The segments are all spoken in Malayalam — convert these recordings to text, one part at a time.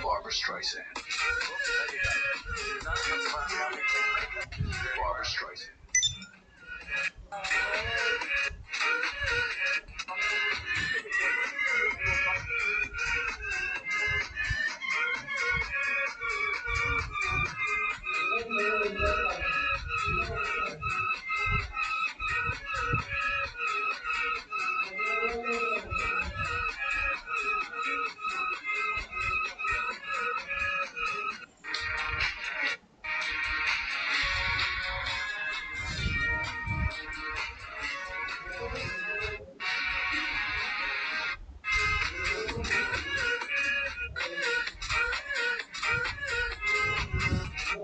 Barbra Streisand. Barbra Streisand.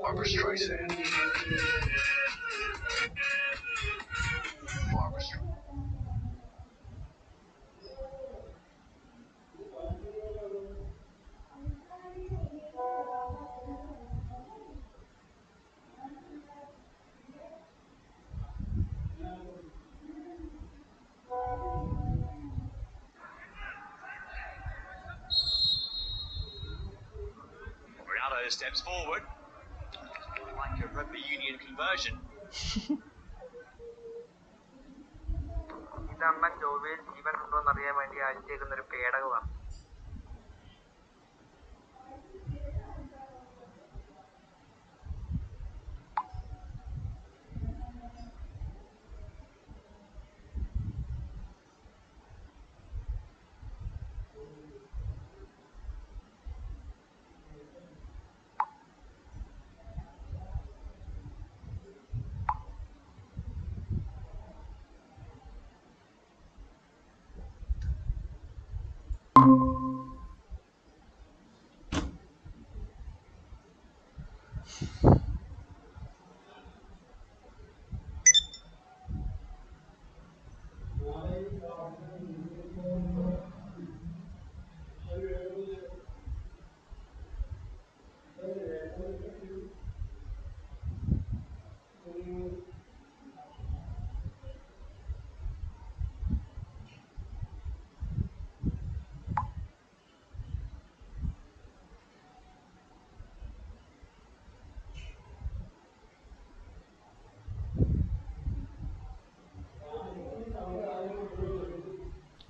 Barbra Streisand. Barbra Streisand. Ronaldo steps forward, like a rugby union conversion. ഇതണ്ണ ചൊവ്വയിൽ ജീവൻ ഉണ്ടോന്ന് അറിയാൻ വേണ്ടി അയച്ചേക്കുന്ന ഒരു പേടകമാണ്.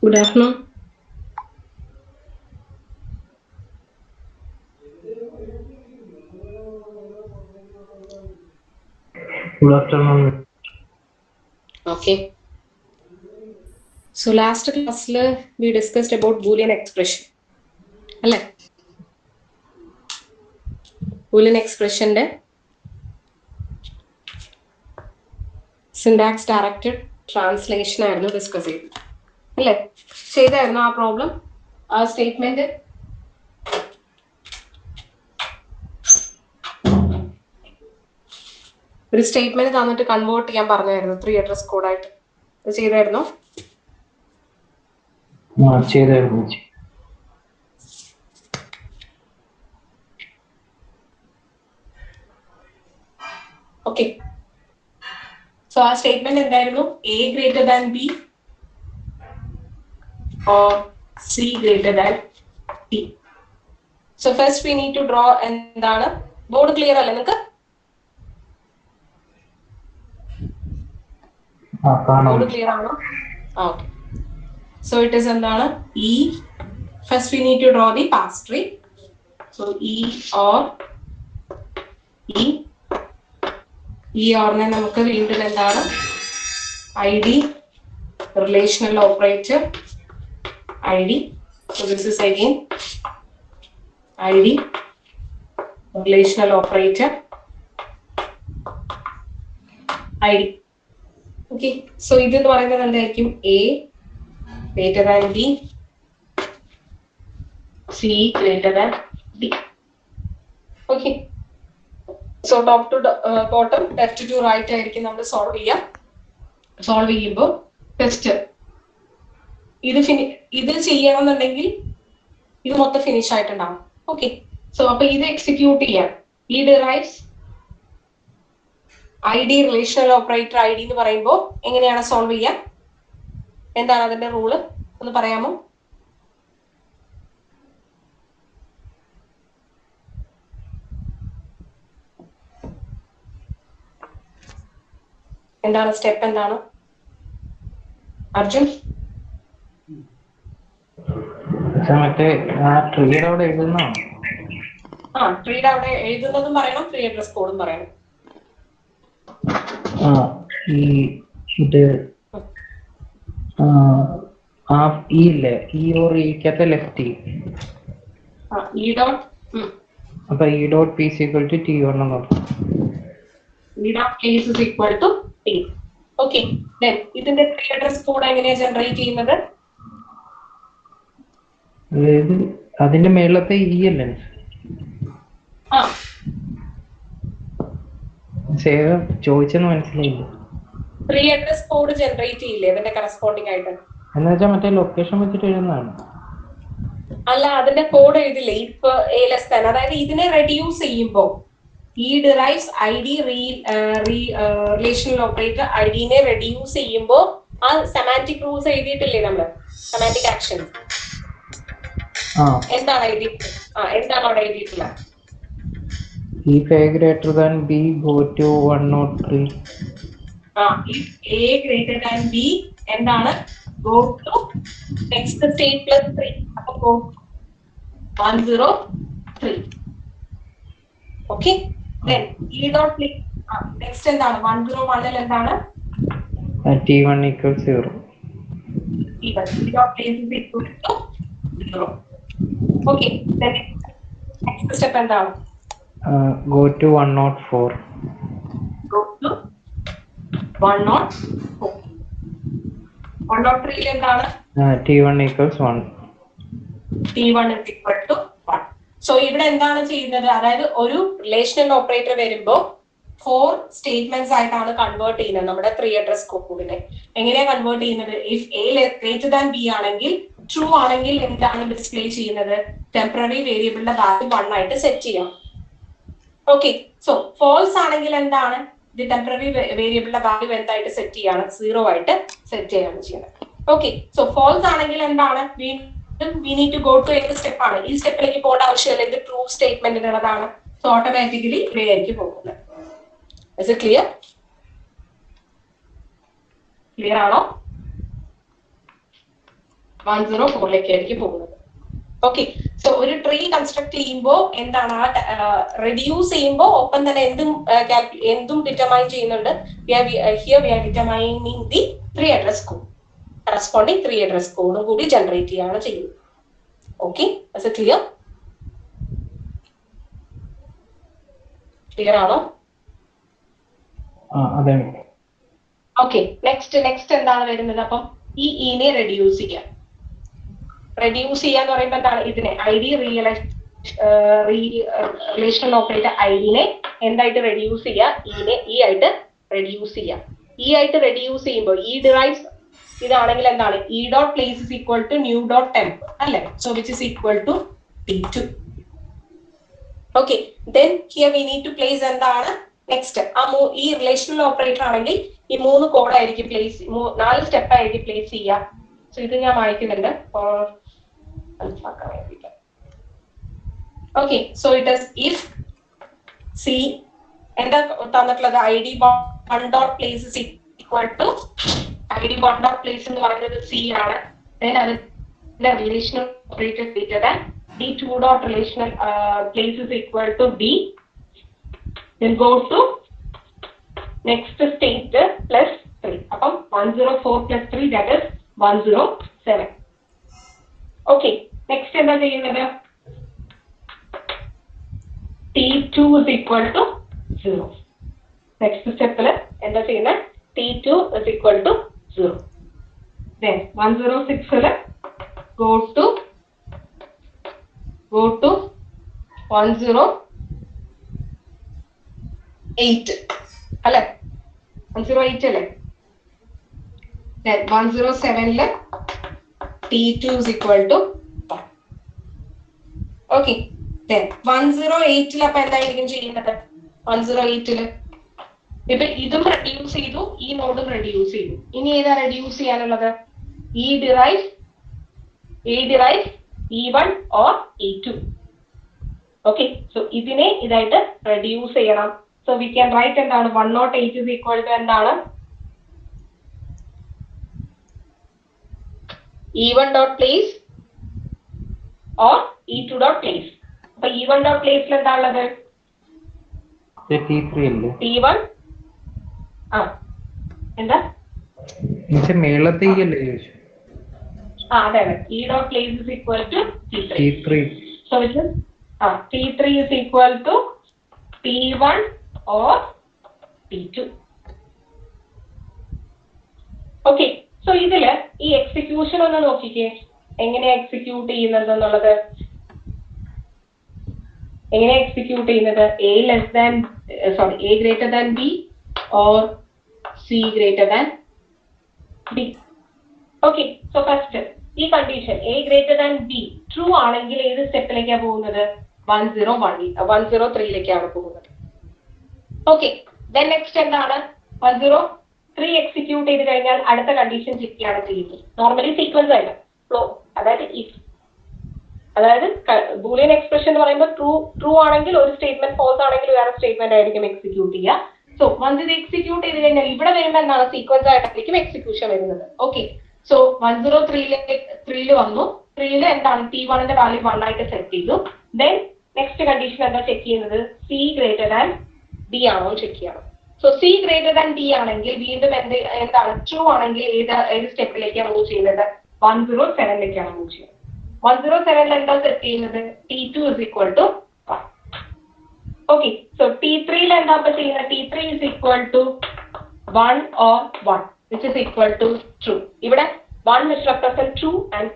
Good afternoon. Good afternoon. Okay. So last class we discussed about Boolean expression. അല്ലേ? Boolean expression syntax directed translation ആയിരുന്നു ഡിസ്കസ് ചെയ്തത് അല്ലേ? ചെയ്തായിരുന്നു ആ പ്രോബ്ലം ആ സ്റ്റേറ്റ്മെന്റ് ഒരു സ്റ്റേറ്റ്മെന്റ് തന്നിട്ട് കൺവേർട്ട് ചെയ്യാൻ പറഞ്ഞായിരുന്നു 3 അഡ്രസ് കോഡായിട്ട്. അത് ചെയ്തായിരുന്നോ? ചെയ്തായിരുന്നു. ഓക്കെ. സോ ആ സ്റ്റേറ്റ്മെന്റ് എന്തായിരുന്നു? A greater than B or C greater than D. So first we need to draw എന്താണ്? ബോർഡ് ക്ലിയർ അല്ലേ നിങ്ങൾക്ക്? ബോർഡ് ക്ലിയർ ആണോ? ഓക്കെ. സോ ഇറ്റ് ഈസ് എന്താണ്? E. First we need to draw the pass tree. So E or E. ഈ ഓറിനെ നമുക്ക് വീണ്ടും എന്താണ്? ID, relational operator, ID. So this is again ID, relational operator, ID. Okay. So ഇത് എന്ന് പറയുന്നത് എന്തായിരിക്കും? A greater than B, C greater than D. Okay. So top to bottom, left to right ആയിരിക്കും നമ്മൾ സോൾവ് ചെയ്യാം. സോൾവ് ചെയ്യുമ്പോൾ ടെസ്റ്റ് ഇത് ചെയ്യണമെന്നുണ്ടെങ്കിൽ ഇത് മൊത്തം ഫിനിഷ് ആയിട്ടുണ്ടാവും. ഓക്കെ. സോ അപ്പൊ ഇത് എക്സിക്യൂട്ട് ചെയ്യാം. ഈ derives ID relational operator ID എന്ന് പറയുമ്പോൾ എങ്ങനെയാണ് സോൾവ് ചെയ്യാം? എന്താണ് അതിന്റെ റൂള് ഒന്ന് പറയാമോ? എന്താണ് സ്റ്റെപ്പ്? എന്താണ് അർജുൻ? മറ്റേ ട്രീയുടെ അവിടെ എഴുതുന്ന ട്രീയുടെ അവിടെ എഴുതുന്നതും പറയണം, ട്രീ അഡ്രസ് കോഡും പറയണം. ഈ ഇത് ഈ ഇല്ലേ, ഈ ഓർ ഈക്കകത്തെ ലെഫ്റ്റ് ഇ ഡോട്ട്. അപ്പൊ E dot P is equal to T1 എന്ന് പറഞ്ഞു. E dot case is equal to T. Okay. Then ഇതിന്റെ ട്രീ അഡ്രസ് കോഡ് എങ്ങനെയാണ് ജനറേറ്റ് ചെയ്യുന്നത്? അതായത് അതിന്റെ മേളത്തെ ഇ അല്ലേ ചോദിച്ചെന്ന് മനസ്സിലായില്ല. ട്രീ അഡ്രസ് കോഡ് ജനറേറ്റ് ചെയ്യില്ലേ ഇതിന്റെ കറസ്പോണ്ടിങ് ആയിട്ട്? എന്ന് വെച്ചാൽ മറ്റേ ലൊക്കേഷൻ വെച്ചിട്ട് എഴുതുന്നതാണ്. അല്ല, അതിന്റെ കോഡ് എഴുതില്ലേ? ഇപ്പൊ A less than, അതായത് ഇതിനെ റെഡ്യൂസ് ചെയ്യുമ്പോ ഈ ഡിറൈവ്സ് ID റിലേഷണൽ ഓപ്പറേറ്റർ IDനെ റെഡ്യൂസ് ചെയ്യുമ്പോ ആ സെമാന്റിക് റൂൾസ് എഴുതിയിട്ടില്ലേ നമ്മള്? സെമാന്റിക് ആക്ഷൻ എന്താണ് എഴുതിയിട്ടുള്ളത്? എന്താണ് അവിടെ എഴുതിയിട്ടുള്ളത്? If A greater than B, go to 103. If A greater than B എന്താണ്? Go to next state plus 3. അപ്പൊ go 103. Okay. Then E dot next എന്താണ്? 101 ൽ എന്താണ്? T1 equals 0. E dot place is equal to 0. Okay. Then next step എന്താണ്? Go to 104. Go to 104. 103 ൽ എന്താണ്? T1 equals 1. T1 is equal to 1. So ഇവിടെ എന്താണ് ചെയ്യുന്നത്? അതായത് ഒരു റിലേഷണൽ ഓപ്പറേറ്റർ വരുമ്പോ 4 സ്റ്റേറ്റ്മെന്റ്സ് ആയിട്ടാണ് കൺവേർട്ട് ചെയ്യുന്നത് നമ്മുടെ 3 അഡ്രസ് കോഡിനെ. എങ്ങനെയാ കൺവേർട്ട് ചെയ്യുന്നത്? If A greater than B ആണെങ്കിൽ ട്രൂ ആണെങ്കിൽ എന്താണ് ഡിസ്പ്ലേ ചെയ്യുന്നത്? ടെമ്പററി വേരിയബിളിന്റെ വാല്യൂ 1 ആയിട്ട് സെറ്റ് ചെയ്യാം. ഓക്കെ. സോ ഫോൾസ് ആണെങ്കിൽ എന്താണ്? ഇത് ടെമ്പററി വേരിയബിളിന്റെ വാല്യൂ എന്തായിട്ട് സെറ്റ് ചെയ്യാണ്? 0 ആയിട്ട് സെറ്റ് ചെയ്യാണ് ചെയ്യുന്നത്. ഓക്കെ. സോ ഫോൾസ് ആണെങ്കിൽ എന്താണ്? we need to go to ഏത് സ്റ്റെപ്പ് ആണ്? ഈ സ്റ്റെപ്പിലേക്ക് പോകേണ്ട ആവശ്യമില്ല. ഇത് ട്രൂ സ്റ്റേറ്റ്മെന്റിനുള്ളതാണ്. സോ ഓട്ടോമാറ്റിക്കലി ഇവിടെയായിരിക്കും പോകുന്നത്. Is it clear? ക്ലിയർ ആണോ? 104 ആയിരിക്കും പോകുന്നത്. ഓക്കെ. സോ ഒരു ട്രീ കൺസ്ട്രക്ട് ചെയ്യുമ്പോൾ എന്താണ്? റെഡ്യൂസ് ചെയ്യുമ്പോൾ ഒപ്പം തന്നെ എന്തും ഡിറ്റർമൈൻ ചെയ്യുന്നുണ്ട്. Here we are determining the 3 address code. Corresponding 3 address കോഡും കൂടി ജനറേറ്റ് ചെയ്യാണ് ചെയ്യുന്നത്. Okay. Is it clear? Clear ആണോ? അതെ. ഓക്കെ. നെക്സ്റ്റ് എന്താണ് വരുന്നത്? അപ്പം ഈ ഇനെ റെഡ്യൂസ് ചെയ്യാം. റെഡ്യൂസ് ചെയ്യാന്ന് പറയുമ്പോൾ എന്താണ്? ഇതിനെ ID റിലേഷണൽ ഓപ്പറേറ്റർ IDനെ എന്തായിട്ട് റെഡ്യൂസ് ചെയ്യുക? ഇനെ ഇ ആയിട്ട് റെഡ്യൂസ് ചെയ്യുക. ഇ ആയിട്ട് റെഡ്യൂസ് ചെയ്യുമ്പോൾ ഇ ഡിറൈവ്സ് ഇതാണെങ്കിൽ എന്താണ്? E dot place is equal to new dot temp അല്ലെ? So which is equal to T2. Okay, then here we need to place എന്താണ് നെക്സ്റ്റ്? ഈ റിലേഷണൽ ഓപ്പറേറ്റർ ആണെങ്കിൽ ഈ 3 കോഡ് ആയിരിക്കും പ്ലേസ്, 4 സ്റ്റെപ്പ് ആയിരിക്കും പ്ലേസ് ചെയ്യുക. സോ ഇത് ഞാൻ വായിക്കുന്നുണ്ട് മനസ്സിലാക്കാൻ വേണ്ടിയിട്ട്. Okay, so it is if C എന്താ തന്നിട്ടുള്ളത്? ID1 dot place is equal to ID1 dot place എന്ന് പറയുന്നത് സി ആണ്. ദെൻ അതിന്റെ relational operator greater than D2 dot relational place is equal to D. Then go to next state plus 3. Upon 104 plus 3, that is 107. Okay, next എന്താ ചെയ്യുന്നത്? T2 is equal to 0. Next step എന്താ ചെയ്യുന്നത്? T2 is equal to 0. Then 106 go to 108 അല്ലെ? 108 അല്ലെ? 107 T2 is equal to 1. Okay, 108 അപ്പൊ എന്തായിരിക്കും ചെയ്യുന്നത്? 108 ഇപ്പൊ ഇതും റെഡ്യൂസ് ചെയ്തു, ഈ നോഡും റെഡ്യൂസ് ചെയ്തു. ഇനി ഏതാ റെഡ്യൂസ് ചെയ്യാനുള്ളത്? E derive E1 or E2. Okay, so ഇതിനെ ഇതായിട്ട് റെഡ്യൂസ് ചെയ്യണം. സോ വി ക്യാൻ റൈറ്റ് എന്താണ്? 108 is equal to എന്താണ്? E1 dot place or E2 dot place. അപ്പൊ E1 dot placeൽ എന്താ ഉള്ളത്? T3 അല്ലേ? T1 എന്താ മേളത്തെ അല്ലേ ചോദിച്ചു? അതെ, E dot place is equal to T3. So which is T3 is equal to T1 or T2. Okay, so ഇതില് ഈ എക്സിക്യൂഷൻ ഒന്ന് നോക്കിക്കേ, എങ്ങനെയാ എക്സിക്യൂട്ട് ചെയ്യുന്നത് എന്നുള്ളത്. എങ്ങനെയാ എക്സിക്യൂട്ട് ചെയ്യുന്നത്? A greater than B or C greater than B. Okay, so first ഈ condition A greater than B true ആണെങ്കിൽ ഏത് സ്റ്റെപ്പിലേക്കാണ് പോകുന്നത്? 103ലേക്കാണ് പോകുന്നത്. ഓക്കെ, ദെൻ നെക്സ്റ്റ് എന്താണ്? 103 എക്സിക്യൂട്ട് ചെയ്ത് കഴിഞ്ഞാൽ അടുത്ത കണ്ടീഷൻ ചെക്ക് ചെയ്യാണ് ചെയ്യുന്നത്. നോർമലി സീക്വൻസ് അല്ല, ഫ്ലോ. അതായത് ബൂളിയൻ എക്സ്പ്രഷൻ എന്ന് പറയുമ്പോൾ ട്രൂ ആണെങ്കിൽ ഒരു സ്റ്റേറ്റ്മെന്റ്, ഫാൾസ് ആണെങ്കിൽ വേറെ സ്റ്റേറ്റ്മെന്റ് ആയിരിക്കും എക്സിക്യൂട്ട് ചെയ്യുക. സോ വൺസ് ഇത് എക്സിക്യൂട്ട് ചെയ്ത് കഴിഞ്ഞാൽ ഇവിടെ വരുമ്പോൾ എന്താണ്? സീക്വൻസ് ആയിട്ടായിരിക്കും എക്സിക്യൂഷൻ വരുന്നത്. ഓക്കെ, സോ 103 വന്നു. 3 എന്താണ്? T1ന്റെ വാല്യൂ 1 ആയിട്ട് സെറ്റ് ചെയ്തു. ദെൻ നെക്സ്റ്റ് കണ്ടീഷൻ എന്താ ചെക്ക് ചെയ്യുന്നത്? C greater than D ആണോ ചെക്ക് ചെയ്യണം. So C greater than D ആണെങ്കിൽ വീണ്ടും എന്താണ്? ട്രൂ ആണെങ്കിൽ ഏത് സ്റ്റെപ്പിലേക്കാണ് മൂവ് ചെയ്യുന്നത്? 107ലേക്കാണ് മൂവ് ചെയ്യുന്നത്. 107 എന്താ സെറ്റ് ചെയ്യുന്നത്? T2 is equal to 1. Okay, so T3 എന്താ ചെയ്യുന്നത്? T3 is equal to 1 or 1 which is equal to true. ഇവിടെ 1 which represent true and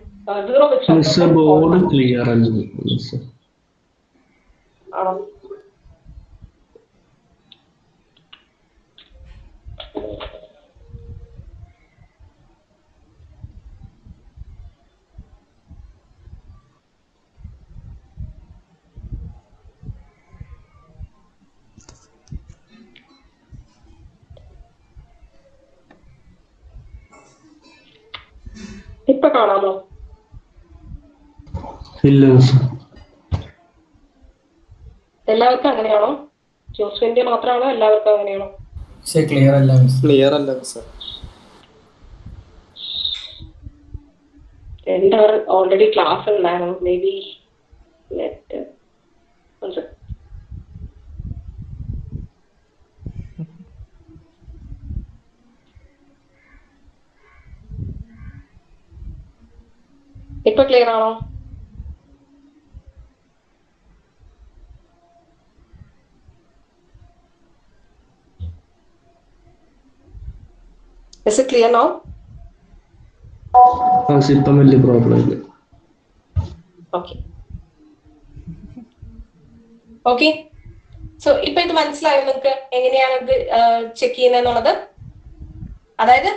0 which represent false. Clear ആണോ? ഇപ്പൊ കാണാമോ? ഇല്ല, എല്ലാവർക്കും അങ്ങനെയാണോ? ജോസ്വിന്റെ മാത്രമാണോ? എല്ലാവർക്കും അങ്ങനെയാണോ? ക്ലിയർ അല്ല സർ. എന്റെ ഓൾറെഡി ക്ലാസ് ഉണ്ടായിരുന്നു. മേ ബി ഇപ്പൊ ക്ലിയർ ആണോ? Is it clear now? ഇപ്പം വലിയ പ്രോബ്ലം ഇല്ല. Okay. Okay. സോ ഇപ്പൊ ഇത് മനസ്സിലായോ നിങ്ങൾക്ക് എങ്ങനെയാണ് ഇത് ചെക്ക് ചെയ്യുന്നത്? അതായത്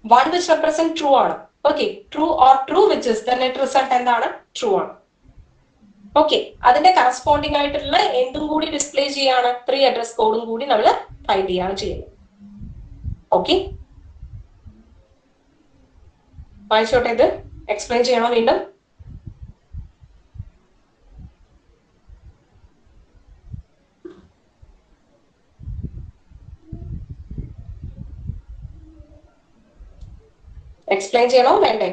1 which represent true ആണ്. Okay, true or true which is the net result എന്താണ്? ട്രൂ ആണ്. ഓക്കെ, അതിന്റെ കറസ്പോണ്ടിങ് ആയിട്ടുള്ള എന്തും കൂടി ഡിസ്പ്ലേ ചെയ്യാണ്, 3 അഡ്രസ് കോഡും കൂടി നമ്മൾ ഫൈൻഡ് ചെയ്യാണ് ചെയ്യുന്നത്. ഓക്കെ, വായിച്ചോട്ടെ, ഇത് എക്സ്പ്ലെയിൻ ചെയ്യണോ വീണ്ടും? എക്സ്പ്ലെയിൻ ചെയ്യണോ വേണ്ടേ?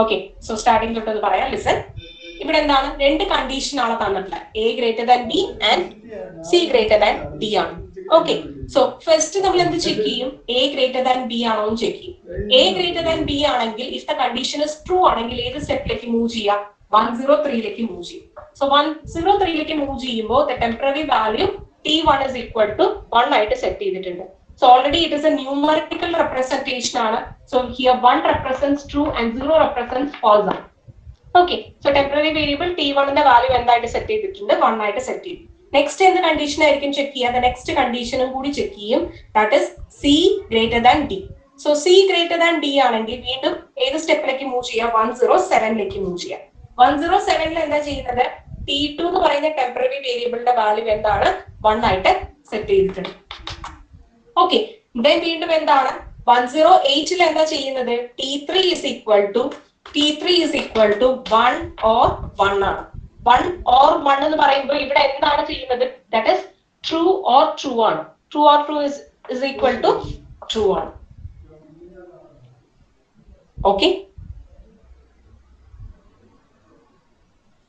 ഓക്കെ, സോ സ്റ്റാർട്ടിംഗ് തൊട്ട് പറയാം. ലിസൺ, ഇവിടെ എന്താണ്, 2 കണ്ടീഷൻ ആണ് തന്നിട്ടുള്ളത്. A greater than B and C greater than D ആണ്. ഓക്കെ, സോ ഫസ്റ്റ് നമ്മൾ എന്ത് ചെക്ക് ചെയ്യും? എ ഗ്രേറ്റർ ദാൻ ബി ആണോ എന്ന് ചെക്ക് ചെയ്യും. എ ഗ്രേറ്റർ ദാൻ ബി ആണെങ്കിൽ if the condition is true ആണെങ്കിൽ ഏത് സ്റ്റെപ്പിലേക്ക് മൂവ് ചെയ്യാം? 103ലേക്ക് മൂവ് ചെയ്യും. സോ 103ലേക്ക് മൂവ് ചെയ്യുമ്പോൾ the temporary value T1 is equal to 1 ആയിട്ട് സെറ്റ് ചെയ്തിട്ടുണ്ട്. So already it is a numerical representation ആണ്. So here 1 represents true and 0 represents false ആണ്. Okay, so temporary variable T1 ന്റെ വാല്യൂ എന്തായിട്ട് സെറ്റ് ചെയ്തിട്ടുണ്ട്? 1 ആയിട്ട് സെറ്റ് ചെയ്തു. നെക്സ്റ്റ് എന്ത് കണ്ടീഷൻ ആയിരിക്കും ചെക്ക് ചെയ്യുക? നെക്സ്റ്റ് കണ്ടീഷനും കൂടി ചെക്ക് ചെയ്യും. That is C greater than D. So C greater than D ആണെങ്കിൽ വീണ്ടും ഏത് സ്റ്റെപ്പിലേക്ക് മൂവ് ചെയ്യാം? 107ലേക്ക് മൂവ് ചെയ്യാം. 107ൽ എന്താ ചെയ്യുന്നത്? T2 എന്ന് പറയുന്ന ടെമ്പററി വേരിയബിളിന്റെ വാല്യൂ എന്താണ്? 1 ആയിട്ട് സെറ്റ് ചെയ്തിട്ടുണ്ട്. ഓക്കെ, ദെൻ വീണ്ടും എന്താണ്? 108ൽ എന്താ ചെയ്യുന്നത്? T3 is equal to 1 or 1 ആണ്. 1 or 1 എന്ന് പറയുമ്പോൾ ഇവിടെ എന്താണ് ചെയ്യുന്നത്? That is true or true ആണ്. True or true is equal to true ആണ്. Okay,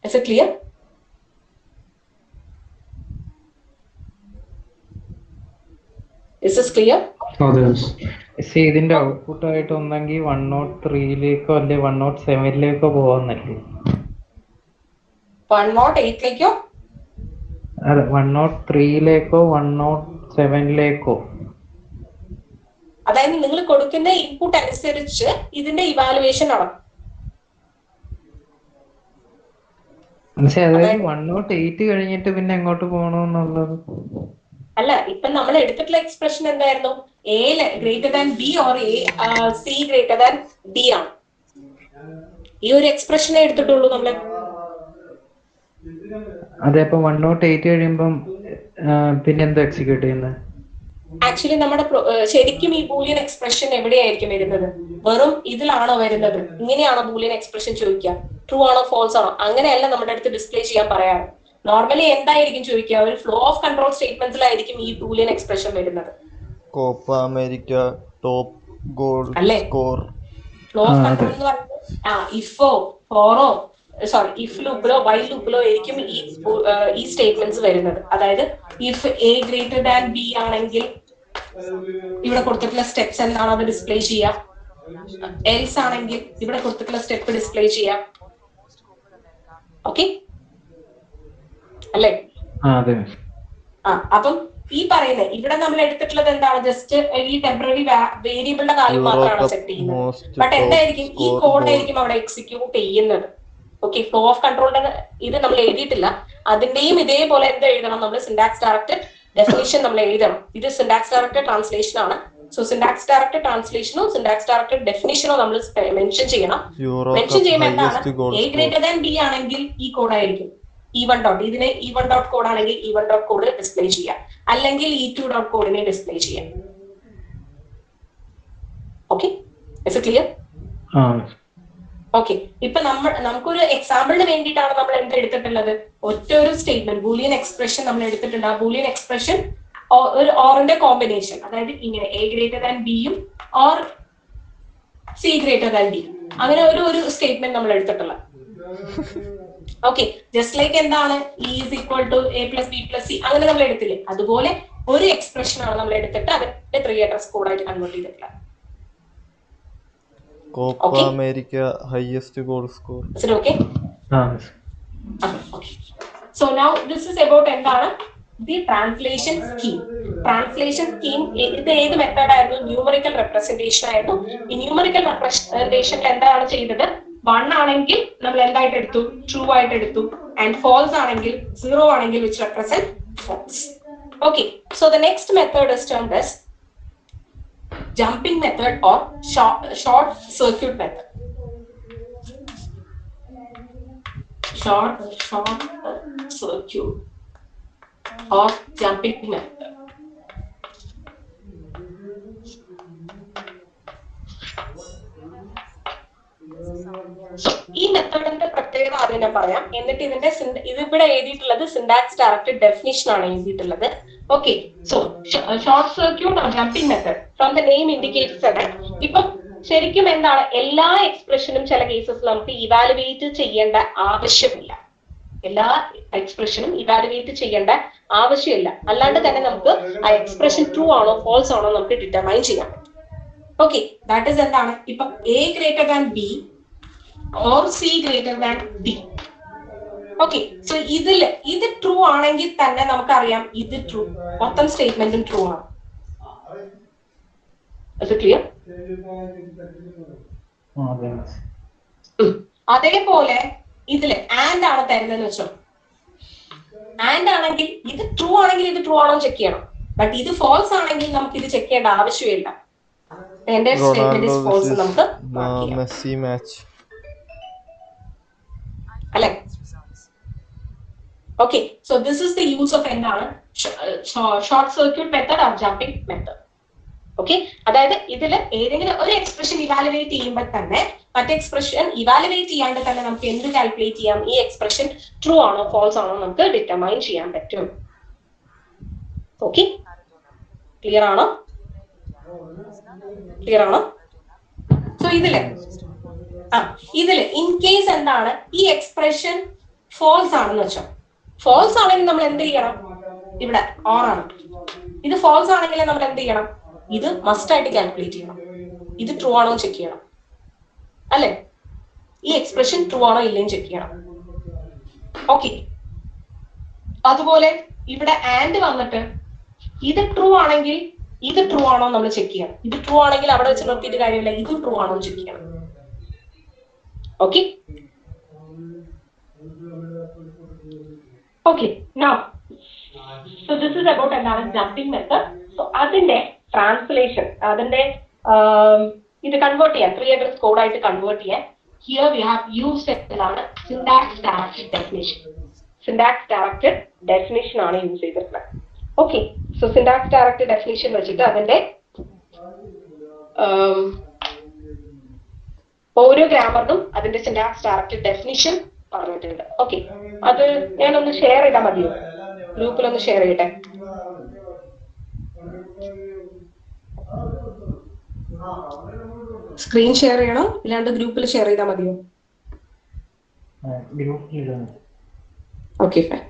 is it clear? Is this clear? ഇതിന്റെ ഔട്ട്പുട്ട് ആയിട്ട് ഒന്നെങ്കിൽ 103ലേക്കോ അല്ലെ 107ലേക്കോ പോവാന്നല്ലേ? 108ലേക്കോ? അല്ല, 103ലേക്കോ 107ലേക്കോ. അതായത് നിങ്ങൾ കൊടുക്കുന്ന ഇൻപുട്ട് അനുസരിച്ച് ഇതിന്റെ ഇവാലുവേഷൻ നടക്കും. അതായത് 108 കഴിഞ്ഞിട്ട് പിന്നെ എങ്ങോട്ട് പോകണമെന്നുള്ളത് അല്ല, ഇപ്പൊ നമ്മൾ എടുത്തിട്ടുള്ള എക്സ്പ്രഷൻ എന്തായിരുന്നു? A greater than B or C greater than D ആണ്. ഈ ഒരു എക്സ്പ്രഷനെ എടുത്തിട്ടുള്ളൂ നമ്മള്. അതെ, അപ്പൊ 108 കഴിയുമ്പം പിന്നെന്താ എക്സിക്യൂട്ട് ചെയ്യുന്നത്? ആക്ച്വലി നമ്മുടെ ശരിക്കും ഈ ബൂലിയൻ എക്സ്പ്രഷൻ എവിടെയായിരിക്കും വരുന്നത്? വെറും ഇതിലാണോ വരുന്നത്? ഇങ്ങനെയാണോ ബൂലിയൻ എക്സ്പ്രഷൻ ചോദിക്കുക? ട്രൂ ആണോ ഫോൾസ് ആണോ? അങ്ങനെയല്ല നമ്മുടെ അടുത്ത് ഡിസ്പ്ലേ ചെയ്യാൻ പറയാറ്. നോർമലി എന്തായിരിക്കും ചോദിക്കുക? ഒരു ഫ്ലോ ഓഫ് കൺട്രോൾ സ്റ്റേറ്റ്മെന്റ്സിലായിരിക്കും ഈ ബൂലിയൻ എക്സ്പ്രഷൻ വരുന്നത്. Copa America top goal score. Flow of control എന്ന് പറയുന്നത് ഇഫോ ഫോറോ ഇഫ് ലൂപ്പിലോ വൈൽ ലൂപ്പിലോ ആയിരിക്കും ഈ സ്റ്റേറ്റ്മെന്റ്സ് വരുന്നത്. അതായത് if A greater than B ആണെങ്കിൽ ഇവിടെ കൊടുത്തിട്ടുള്ള സ്റ്റെപ്സ് എന്താണ് അത് ഡിസ്പ്ലേ ചെയ്യാം. എൽസ് ആണെങ്കിൽ ഇവിടെ കൊടുത്തിട്ടുള്ള സ്റ്റെപ്പ് ഡിസ്പ്ലേ ചെയ്യാം. ഓക്കെ അല്ലേ? അപ്പം ഈ പറയുന്നത് ഇവിടെ നമ്മൾ എടുത്തിട്ടുള്ളത് എന്താണ്? ജസ്റ്റ് ഈ ടെമ്പററി വേരിയബിളിന്റെ കാര്യം മാത്രമാണ് സെറ്റ് ചെയ്യുന്നത്. ബട്ട് എന്തായിരിക്കും ഈ കോഡ് ആയിരിക്കും അവിടെ എക്സിക്യൂട്ട് ചെയ്യുന്നത്. ഓക്കെ, ഫ്ലോ ഓഫ് കൺട്രോളിന്റെ ഇത് നമ്മൾ എഴുതിയിട്ടില്ല. അതിന്റെയും ഇതേപോലെ എന്താ എഴുതണം? നമ്മൾ സിന്റാക്സ് ഡയറക്റ്റഡ് ഡെഫിനിഷൻ നമ്മൾ എഴുതണം. ഇത് സിന്റാക്സ് ഡയറക്റ്റഡ് ട്രാൻസ്ലേഷൻ ആണ്. സോ സിന്റാക്സ് ഡയറക്റ്റഡ് ട്രാൻസ്ലേഷനോ സിന്റാക്സ് ഡയറക്റ്റഡ് ഡെഫിനിഷനോ നമ്മൾ മെൻഷൻ ചെയ്യണം. മെൻഷൻ ചെയ്യുമ്പോൾ എന്താണ്? എ ഗ്രേറ്റർ ദാൻ ബി ആണെങ്കിൽ ഈ കോഡ് ആയിരിക്കും E1 ഡോട്ട്. ഇതിനെ E1 ഡോട്ട് കോഡ് ആണെങ്കിൽ E1 ഡോട്ട് കോഡ് ഡിസ്പ്ലേ ചെയ്യാം, അല്ലെങ്കിൽ E2 ഡോട്ട് കോഡിനെ ഡിസ്പ്ലേ ചെയ്യാം. Okay, is it clear? Okay, ഇപ്പൊ നമുക്കൊരു എക്സാമ്പിളിന് വേണ്ടിയിട്ടാണ് നമ്മൾ എന്താ എടുത്തിട്ടുള്ളത്? ഒറ്റ ഒരു സ്റ്റേറ്റ്മെന്റ് ബൂലിയൻ എക്സ്പ്രഷൻ നമ്മൾ എടുത്തിട്ടുണ്ട്. ആ ബൂലിയൻ എക്സ്പ്രഷൻ ഒരു ഓറിന്റെ കോമ്പിനേഷൻ, അതായത് ഇങ്ങനെ എ ഗ്രേറ്റർ ദാൻ ബിയും or C greater than D, അങ്ങനെ ഒരു സ്റ്റേറ്റ്മെന്റ് നമ്മൾ എടുത്തിട്ടുള്ളത്. ഓക്കെ, ജസ്റ്റ് ലൈക്ക് എന്താണ് E is equal to A plus B plus C അങ്ങനെ നമ്മൾ എടുത്തില്ലേ? അതുപോലെ ഒരു എക്സ്പ്രഷൻ ആണ് നമ്മൾ എടുത്തിട്ട് അതിന്റെ 3 അഡ്രസ് കോഡായിട്ട് കൺവേർട്ട് ചെയ്തിട്ടുള്ളത്. Copa America highest goal score. Is it okay? Okay. So now this is about എന്താണ്? The translation scheme. Translation scheme ഇത് ഏത് മെത്തേഡ് ആയിരുന്നു? ന്യൂമറിക്കൽ റെപ്രസെന്റേഷൻ ആയിരുന്നു. ഈ ന്യൂമറിക്കൽ റെപ്രസെന്റേഷനിൽ എന്താണ് ചെയ്തത്? 1 ആണെങ്കിൽ നമ്മൾ എന്തായിട്ട് എടുത്തു? ട്രൂ ആയിട്ട് എടുത്തു. ആൻഡ് ഫാൾസ് ആണെങ്കിൽ 0 ആണെങ്കിൽ which represent false. Okay, so the next method is termed as jumping method or short circuit method. Short circuit or jumping method. ഈ മെത്തേഡിന്റെ പ്രത്യേകത ആദ്യം ഞാൻ പറയാം. എന്നിട്ട് ഇതിന്റെ ഇതിവിടെ എഴുതിയിട്ടുള്ളത് സിന്റാക്സ് ഡയറക്റ്റഡ് ഡെഫിനിഷൻ ആണ് എഴുതിയിട്ടുള്ളത്. Okay, so short circuit or jumping method from the name indicates. ഇപ്പം ശരിക്കും എന്താണ്, എല്ലാ എക്സ്പ്രഷനും ചില കേസസ് നമുക്ക് ഇവാലുവേറ്റ് ചെയ്യേണ്ട ആവശ്യമില്ല. എല്ലാ എക്സ്പ്രഷനും ഇവാലുവേറ്റ് ചെയ്യേണ്ട ആവശ്യമില്ല. അല്ലാണ്ട് തന്നെ നമുക്ക് ആ എക്സ്പ്രഷൻ ട്രൂ ആണോ ഫോൾസ് ആണോ നമുക്ക് ഡിറ്റർമൈൻ ചെയ്യാം. ഓക്കെ, ദാറ്റ് ഇസ് എന്താണ്, ഇപ്പൊ A greater than B or C greater than D. Okay, so ഇത് ട്രൂ ആണെങ്കിൽ തന്നെ നമുക്കറിയാം ഇത് ട്രൂ, മൊത്തം സ്റ്റേറ്റ്മെന്റും ട്രൂ ആണ്. ക്ലിയർ? അതേപോലെ ഇതില് ആൻഡ് ആണ് തരുന്നതെന്ന് വെച്ചോ. ആൻഡ് ആണെങ്കിൽ ഇത് ട്രൂ ആണെങ്കിൽ ഇത് ട്രൂ ആണോ ചെക്ക് ചെയ്യണം. ബട്ട് ഇത് ഫോൾസ് ആണെങ്കിൽ നമുക്ക് ഇത് ചെക്ക് ചെയ്യേണ്ട ആവശ്യമില്ല. എന്റെ സ്റ്റേറ്റ്മെന്റ് ഇസ് ഫോൾസ് നമുക്ക് മെസ്സി മാച്ച് അല്ലേ? Okay, so this is the use of എന്താണ് short circuit method or jumping method. Okay, അതായത് ഇതിൽ ഏതെങ്കിലും ഒരു എക്സ്പ്രഷൻ ഇവാലുവേറ്റ് ചെയ്യുമ്പോൾ തന്നെ മറ്റേ എക്സ്പ്രഷൻ ഇവാലുവേറ്റ് ചെയ്യാണ്ട് തന്നെ നമുക്ക് എന്ത് കാൽക്കുലേറ്റ് ചെയ്യാം? ഈ എക്സ്പ്രഷൻ ട്രൂ ആണോ ഫോൾസ് ആണോ നമുക്ക് ഡിറ്റർമൈൻ ചെയ്യാൻ പറ്റും. ഓക്കെ, ക്ലിയർ ആണോ? ക്ലിയർ ആണോ? സോ ഇതില് ഇൻ കേസ് എന്താണ് ഈ എക്സ്പ്രഷൻ ഫോൾസ് ആണെന്ന് വെച്ചോ. ഫോൾസ് ആണെങ്കിൽ നമ്മൾ എന്ത് ചെയ്യണം? ഇവിടെ ഓർ ആണ്. ഇത് ഫോൾസ് ആണെങ്കിൽ നമ്മൾ എന്ത് ചെയ്യണം? ഇത് മസ്റ്റ് ആയിട്ട് കാൽക്കുലേറ്റ് ചെയ്യണം. ഇത് ട്രൂ ആണോ ചെക്ക് ചെയ്യണം അല്ലെ? ഈ എക്സ്പ്രഷൻ ട്രൂ ആണോ ഇല്ലയും ചെക്ക് ചെയ്യണം. ഓക്കെ, അതുപോലെ ഇവിടെ ആൻഡ് വന്നിട്ട് ഇത് ട്രൂ ആണെങ്കിൽ ഇത് ട്രൂ ആണോ നമ്മൾ ചെക്ക് ചെയ്യണം. ഇത് ട്രൂ ആണെങ്കിൽ അവിടെ വെച്ച് നിർത്തിയിട്ട് കാര്യമില്ല, ഇതും ട്രൂ ആണോ ചെക്ക് ചെയ്യണം. Okay, okay, now so this is about എന്താണ് ജമ്പിംഗ് മെത്തേഡ്. സോ അതിന്റെ ട്രാൻസ്ലേഷൻ, അതിന്റെ ഇത് കൺവേർട്ട് ചെയ്യാൻ 3 address കോഡ് ആയിട്ട് കൺവേർട്ട് ചെയ്യാൻ ഹിയർ വി ഹാവ് യൂസ്ഡ് എന്താണ് syntax directed definition. Syntax directed definition ആണ് യൂസ് ചെയ്തിട്ടുള്ളത്. Okay, so syntax directed definition വെച്ചിട്ട് അതിന്റെ ഓരോ ഗ്രാമറിനും അതിന്റെ സിന്റാക്സ് ഡയറക്റ്റഡ് ഡെഫിനിഷൻ പറഞ്ഞിട്ടുണ്ട്. ഓക്കെ, അത് ഞാനൊന്ന് ഷെയർ ചെയ്താൽ മതിയോ? ഗ്രൂപ്പിലൊന്ന് ഷെയർ ചെയ്യട്ടെ. സ്ക്രീൻ ഷെയർ ചെയ്യണോ ഇല്ലാണ്ട് ഗ്രൂപ്പിൽ ഷെയർ ചെയ്താൽ മതിയോ? Okay, fine.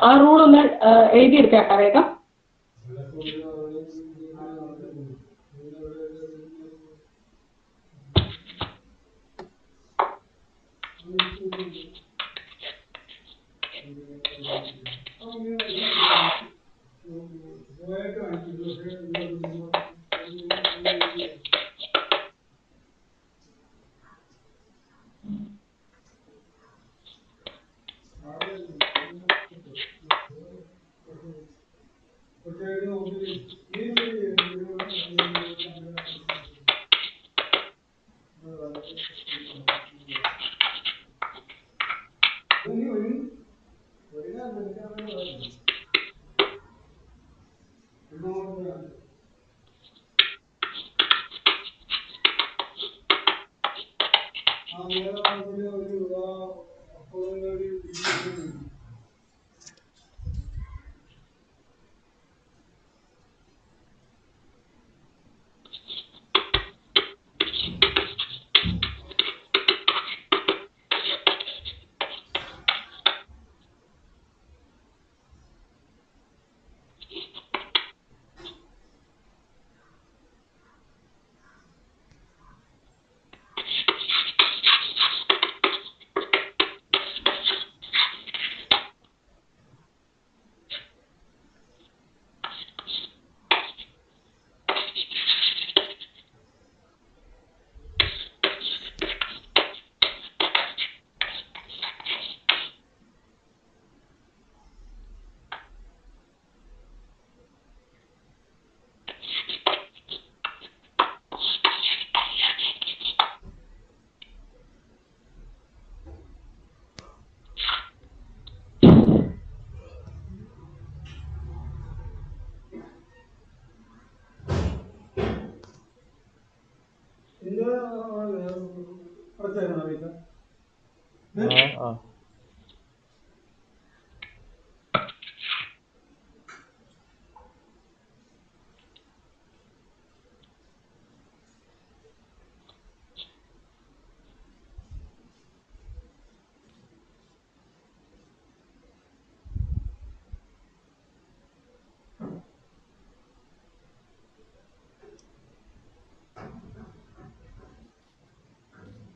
ആ റൂൾ ഒന്ന് എഴുതിയെടുക്കാം വേഗം.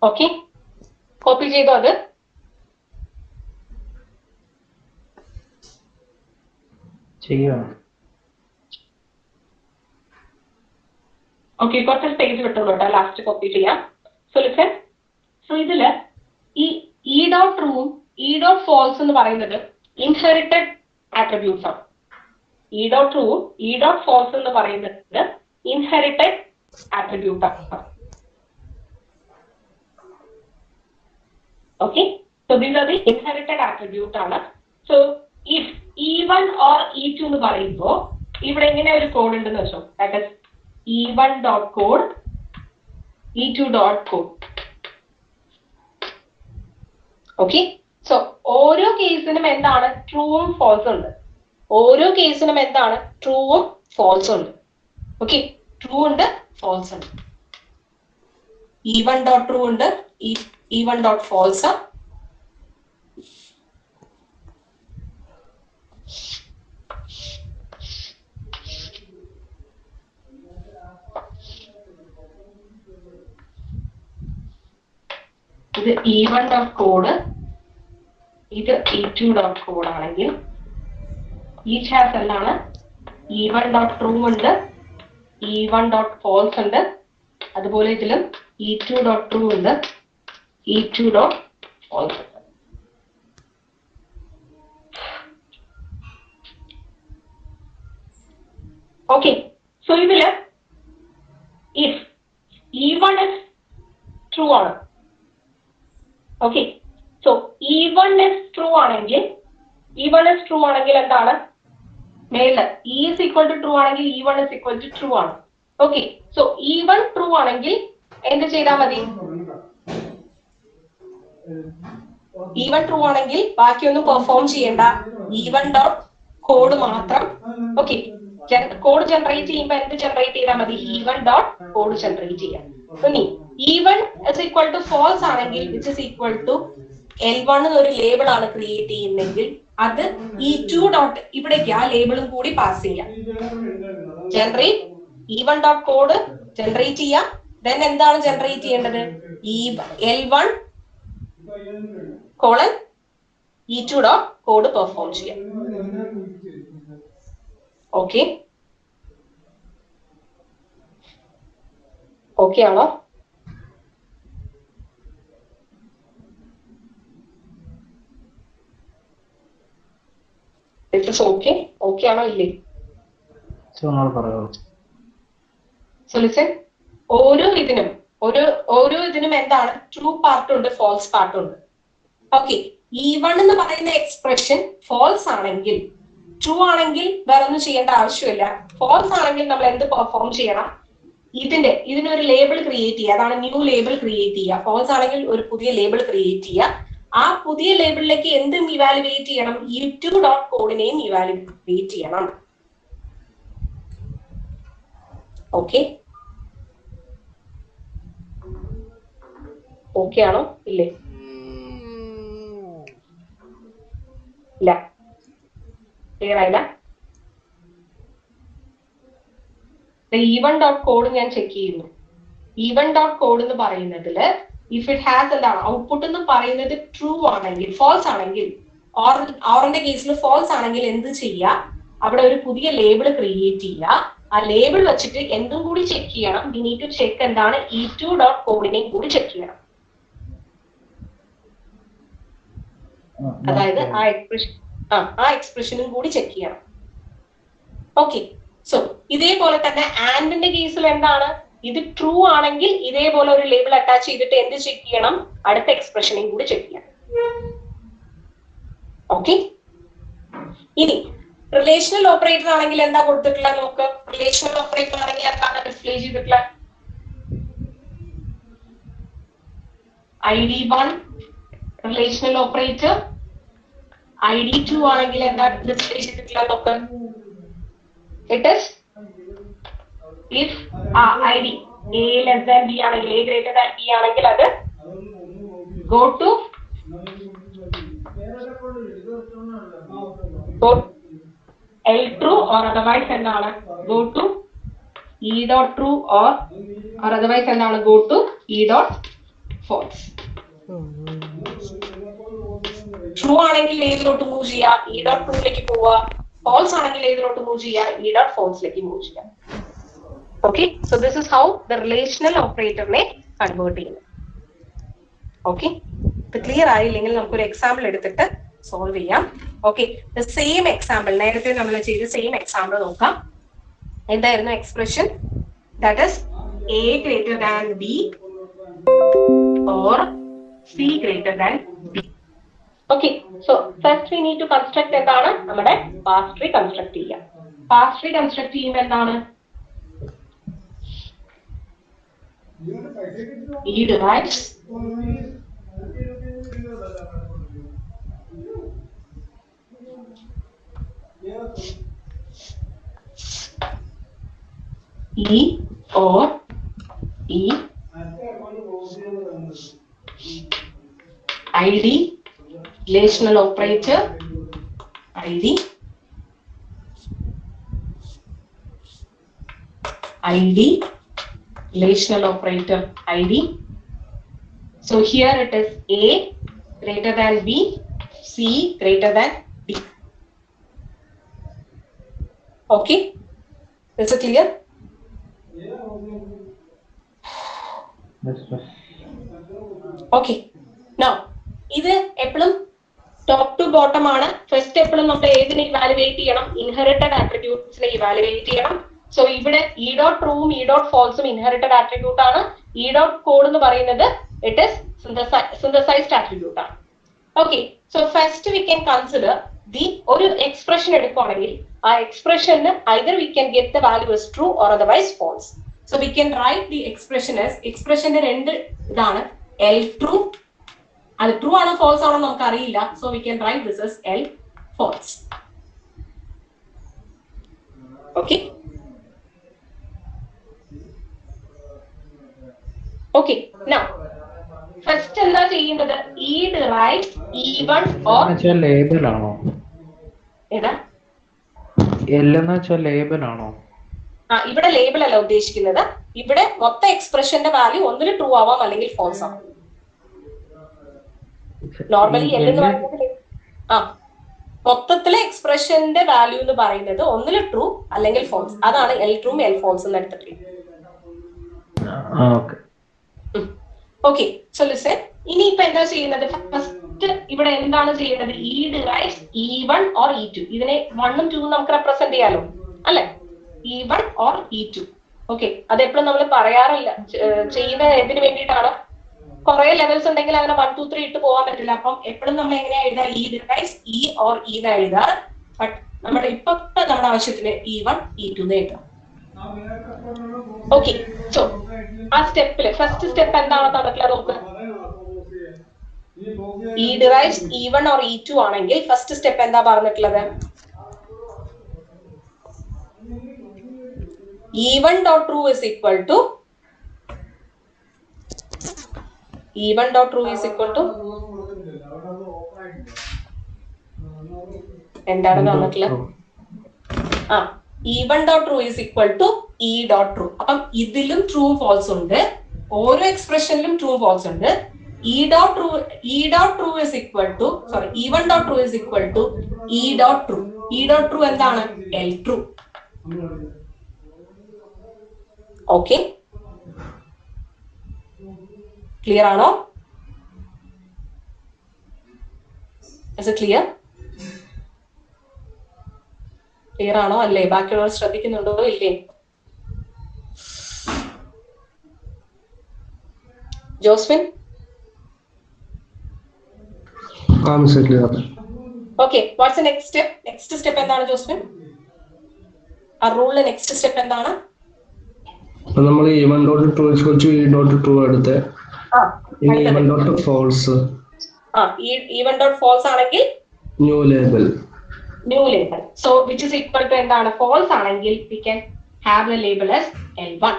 ഓക്കെ, കോപ്പി ചെയ്തോ അത്? ചെയ്യണം. ഓക്കെ, കുറച്ച് സ്പേസ് വിട്ടുള്ളൂ കേട്ടോ, ലാസ്റ്റ് കോപ്പി ചെയ്യാം. സോ ലിസൺ, സോ ഇതില് ഈ ഇ ഡോട്ട് ട്രൂവും ഇ ഡോട്ട് ഫോൾസ് എന്ന് പറയുന്നത് ഇൻഹെറിറ്റഡ് ആട്രിബ്യൂട്ട്സ് ആണ്. ഇ ഡോട്ട് ട്രൂവും ഇ ഡോട്ട് ഫോൾസ് എന്ന് പറയുന്നത് ഇൻഹെറിറ്റഡ് ആട്രിബ്യൂട്ട് ആണ്. Okay, so these are the inherited attribute ആണ്. So if E1 or E2 എന്ന് പറയുമ്പോൾ ഇവിടെ ഇങ്ങനെ ഒരു കോഡ് ഉണ്ടെന്ന് വെച്ചോ, that is E1 dot code E2 dot code. Okay, so ഓരോ കേസിനും എന്താണ് ട്രൂവും ഫോൾസും ഉണ്ട്. ഓരോ കേസിനും എന്താണ് ട്രൂവും ഫോൾസും ഉണ്ട്. ഓക്കെ, ട്രൂ ഉണ്ട്, ഫോൾസ് ഉണ്ട്. E1 ഡോട്ട് ട്രൂ ഉണ്ട്, E1 ഡോട്ട് ഫോൾസ്. ഇത് E1 ഡോട്ട് കോഡ്, ഇത് E2 ഡോട്ട് കോഡ് ആണെങ്കിൽ ഈച്ച് ഹാസ് എന്താണ് E1 ഡോട്ട് ട്രൂ ഉണ്ട്, E1 ഡോട്ട് ഫോൾസ് ഉണ്ട്, അതുപോലെ ഇതിലും E2 ഡോട്ട് ട്രൂ ഉണ്ട്, E2 ഡോട്ട് ഫോൾസ് ഉണ്ട്. ഓക്കെ, സോ ഇതില് ഇഫ് E1 is ട്രൂ ആണ്. Okay, so E1 is true ആണെങ്കിൽ എന്താണ് മേളില് E is equal to true ആണെങ്കിൽ E1 is equal to true ആണ്. ഓക്കെ, സോ E1 ട്രൂ ആണെങ്കിൽ എന്ത് ചെയ്താൽ മതി? E1 ട്രൂ ആണെങ്കിൽ ബാക്കിയൊന്നും പെർഫോം ചെയ്യണ്ട, E1 ഡോട്ട് കോഡ് മാത്രം. ഓക്കെ, കോഡ് ജനറേറ്റ് ചെയ്യുമ്പോൾ എന്ത് ജനറേറ്റ് ചെയ്താൽ മതി? E1 ഡോട്ട് കോഡ് ജനറേറ്റ് ചെയ്യാം. ഇനി E1 is equal to false ആണെങ്കിൽ which is equal to L1 എന്നൊരു ലേബിൾ ആണ് ക്രിയേറ്റ് ചെയ്യുന്നെങ്കിൽ അത് E2 ഡോട്ട് ഇവിടേക്ക് ആ ലേബിളും കൂടി പാസ് ചെയ്യാം. Generate E1 dot code generate ചെയ്യാം. ദെൻ എന്താണ് ജനറേറ്റ് ചെയ്യേണ്ടത്? L1 colon E2 dot code perform ചെയ്യാം. ഓക്കെ, ഓക്കെ ആണോ? ഓക്കെ, ഓക്കെ ആണോ ഇല്ലേ? So listen, ഓരോ ഇതിനും എന്താണ് ട്രൂ പാർട്ട് ഉണ്ട്, ഫോൾസ് പാർട്ട് ഉണ്ട്. ഓക്കെ, E1 എന്ന് പറയുന്ന എക്സ്പ്രഷൻ ഫോൾസ് ആണെങ്കിൽ, ട്രൂ ആണെങ്കിൽ വേറെ ഒന്നും ചെയ്യേണ്ട ആവശ്യമില്ല. ഫോൾസ് ആണെങ്കിൽ നമ്മൾ എന്ത് പെർഫോം ചെയ്യണം? ഇതിനൊരു ലേബിൾ ക്രിയേറ്റ് ചെയ്യുക. അതാണ് ന്യൂ ലേബിൾ ക്രിയേറ്റ് ചെയ്യുക. ഫോൾസ് ആണെങ്കിൽ ഒരു പുതിയ ലേബിൾ ക്രിയേറ്റ് ചെയ്യുക. ആ പുതിയ ലേബിളിലേക്ക് എന്തും ഇവാലുവേറ്റ് ചെയ്യണം? E2 ഡോട്ട് കോഡിനെയും ഇവാലുവേറ്റ് ചെയ്യണം. ഓക്കെ, ഓക്കെ ആണോ ഇല്ലേ? ഇല്ല, ക്ലിയർ ആയില്ല? E1 ഡോട്ട് കോഡ് ഞാൻ ചെക്ക് ചെയ്യുന്നു. E1 ഡോട്ട് കോഡ് എന്ന് പറയുന്നതില് ഇഫ് ഇറ്റ് ഹാസ് എന്താണ് ഔട്ട്പുട്ട് എന്ന് പറയുന്നത് ട്രൂ ആണെങ്കിൽ, ഫോൾസ് ആണെങ്കിൽ, ഓറിന്റെ കേസിൽ ഫോൾസ് ആണെങ്കിൽ എന്ത് ചെയ്യുക? അവിടെ ഒരു പുതിയ ലേബിൾ ക്രിയേറ്റ് ചെയ്യുക. ആ ലേബിൾ വെച്ചിട്ട് എന്തും കൂടി ചെക്ക് ചെയ്യണം. വി നീഡ് ടു ചെക്ക് എന്താണ്? E2 ഡോട്ട് കോഡിനെയും കൂടി ചെക്ക് ചെയ്യണം. അതായത് ആ എക്സ്പ്രഷനും കൂടി ചെക്ക് ചെയ്യണം. ഓക്കെ, സോ ഇതേപോലെ തന്നെ ആൻഡിന്റെ കേസിൽ എന്താണ്? ഇത് ട്രൂ ആണെങ്കിൽ ഇതേപോലെ ഒരു ലേബിൾ അറ്റാച്ച് ചെയ്തിട്ട് എന്ത് ചെക്ക് ചെയ്യണം? അടുത്ത എക്സ്പ്രഷനെയും കൂടി ചെക്ക് ചെയ്യണം. ഓക്കെ, ഇനി റിലേഷണൽ ഓപ്പറേറ്റർ ആണെങ്കിൽ എന്താ കൊടുത്തിട്ടുള്ളത് നോക്ക്. റിലേഷണൽ ഓപ്പറേറ്റർ ആണെങ്കിൽ എന്താണ് ഡിസ്പ്ലേ ചെയ്തിട്ടുള്ളത്? ID1 relational operator. ID2 ആണെങ്കിൽ എന്താ ഡിസ്പ്ലേ ചെയ്തിട്ടുള്ളത് നോക്ക്. It is if ID A less than B ആണെങ്കിൽ, A greater than B ആണെങ്കിൽ അത് go to L true or otherwise എന്താണ് go to E dot true or otherwise എന്താണ് go to E dot false. True ആണെങ്കിൽ ഏതിലോട്ട് മൂവ് ചെയ്യാം? E dot trueലേക്ക് പോവുക. ഫോൾസ് ആണെങ്കിൽ ഏതിലോട്ട് മൂവ് ചെയ്യാം? E dot falseലേക്ക് മൂവ് ചെയ്യാം. Okay, so this is how the relational ഓപ്പറേറ്ററിനെ കൺവേർട്ട് ചെയ്യുന്നത്. ഓക്കെ, ഇത് ക്ലിയർ ആയില്ലെങ്കിൽ നമുക്കൊരു എക്സാമ്പിൾ എടുത്തിട്ട് സോൾവ് ചെയ്യാം. ഓക്കെ, ദ സെയിം എക്സാമ്പിൾ, നേരത്തെ നമ്മൾ ചെയ്ത സെയിം എക്സാമ്പിൾ നോക്കാം. എന്തായിരുന്നു expression? That is A greater than B or C greater than B. Okay, so first we need to construct എന്താണ്? നമ്മുടെ പാസ് ട്രീ കൺസ്ട്രക്ട് ചെയ്യാം. പാസ് ട്രീ കൺസ്ട്രക്ട് ചെയ്യുമ്പോൾ എന്താണ്? E derives E or E ID relational operator ID relational operator ID. So here it is A greater than B, C greater than D. Okay, is it clear? Okay, now ഇത് എപ്പോഴും ടോപ്പ് ടു ബോട്ടം ആണ്. ഫസ്റ്റ് എപ്പോഴും നമ്മൾ ഏതിനെ ഇവാലുവേറ്റ് ചെയ്യണം? ഇൻഹെറിറ്റഡ് ആട്രിബ്യൂട്ട്സിനെ ഇവാലുവേറ്റ് ചെയ്യണം. സോ ഇവിടെ E dot ട്രൂവും E dot ഫോൾസും ഇൻഹെറിറ്റഡ് ആട്രിബ്യൂട്ട് ആണ്. E dot കോഡ് എന്ന് പറയുന്നത് ഇറ്റ് ഇസ് സിന്തസൈസ്ഡ് ആട്രിബ്യൂട്ട് ആണ്. Okay, so first we can consider ഒരു എക്സ്പ്രഷൻ എടുക്കുകയാണെങ്കിൽ ആ എക്സ്പ്രഷന് either we can get the value as true or otherwise false. So we can write the expression as എക്സ്പ്രഷന്റെ രണ്ട് ഇതാണ് L true, അത് ട്രൂ ആണോ ഫോൾസ് ആണോ നമുക്ക് അറിയില്ല. So we can write this as L false. Okay, okay, now first എന്താ ചെയ്യേണ്ടത്? E derives E1 or label ആണോ? ഏതാ L എന്ന് വെച്ചാൽ ലേബൽ ആണോ? ഇവിടെ ലേബൽ അല്ല ഉദ്ദേശിക്കുന്നത്. ഇവിടെ മൊത്തം എക്സ്പ്രഷന്റെ വാല്യൂ ഒന്നിൽ ട്രൂ ആവാം അല്ലെങ്കിൽ ഫോൾസ് ആവാം. നോർമലി L എന്ന് പറയുന്നത് ആ മൊത്തത്തിലെ എക്സ്പ്രഷന്റെ വാല്യൂ എന്ന് പറയുന്നത് ഒന്നിൽ ട്രൂ അല്ലെങ്കിൽ ഫോൾസ്. അതാണ് എൽ ട്രൂ എൽ ഫോൾസ് എന്ന് എടുത്തിട്ടുള്ളത്. Okay, so listen. ഇനി ഇപ്പൊ എന്താ ചെയ്യുന്നത്? ഫസ്റ്റ് ഇവിടെ എന്താണ് ചെയ്യുന്നത്? E derives E1 or E2. ഇതിനെ 1ഉം 2ഉം നമുക്ക് റെപ്രസെന്റ് ചെയ്യാലോ അല്ലെ? E1 or E2. ഓക്കെ, അതെപ്പോഴും നമ്മൾ പറയാറില്ല. ചെയ്യുന്ന എന്തിനു വേണ്ടിയിട്ടാണ്? കുറെ ലെവൽസ് ഉണ്ടെങ്കിൽ അങ്ങനെ 1 2 3 ഇട്ട് പോകാൻ പറ്റില്ല. അപ്പം എപ്പോഴും നമ്മൾ എങ്ങനെയാ എഴുതാ? E derives E or E എന്ന് എഴുതാറ്. ബട്ട് നമ്മുടെ ഇപ്പോഴത്തെ നമ്മുടെ ആവശ്യത്തിന് E1 E2 എന്ന് എഴുതാം. ഓക്കെ, സോ ആ സ്റ്റെപ്പില് ഫസ്റ്റ് സ്റ്റെപ്പ് എന്താണെന്ന് നടക്കില്ല നോക്ക്. E derives E1 or E2 ആണെങ്കിൽ ഫസ്റ്റ് സ്റ്റെപ്പ് എന്താ പറഞ്ഞിട്ടുള്ളത്? E1 dot true is equal to E1 dot true is equal to എന്താണ് തന്നിട്ടുള്ളത്? ആ E1 dot true is equal to E dot true. അപ്പം ഇതിലും ട്രൂ ഫോൾസ് ഉണ്ട്, ഓരോ എക്സ്പ്രഷനിലും ട്രൂ ഫോൾസ് ഉണ്ട്. E dot true is equal to E1 dot true is equal to E dot true. E dot true എന്താണ്? L true. ഓക്കെ, ക്ലിയർ ആണോ? Is it clear? ക്ലിയർ ആണോ അല്ലേ? ബാക്കിയുള്ളവർ ശ്രദ്ധിക്കുന്നുണ്ടോ ഇല്ലേ? Joswin? Okay, what's the next step? Next step എന്താണ് ജോസ്വിൻ? ആ റൂളിലെ നെക്സ്റ്റ് സ്റ്റെപ്പ് എന്താണ്? നമ്മൾ E1 dot true equal to E dot true എടുത്ത് E1 dot false. E1 dot false ആണെങ്കിൽ new label. So which is equal to എന്താണ്? ഫോൾസ് ആണെങ്കിൽ we can have the label as L1.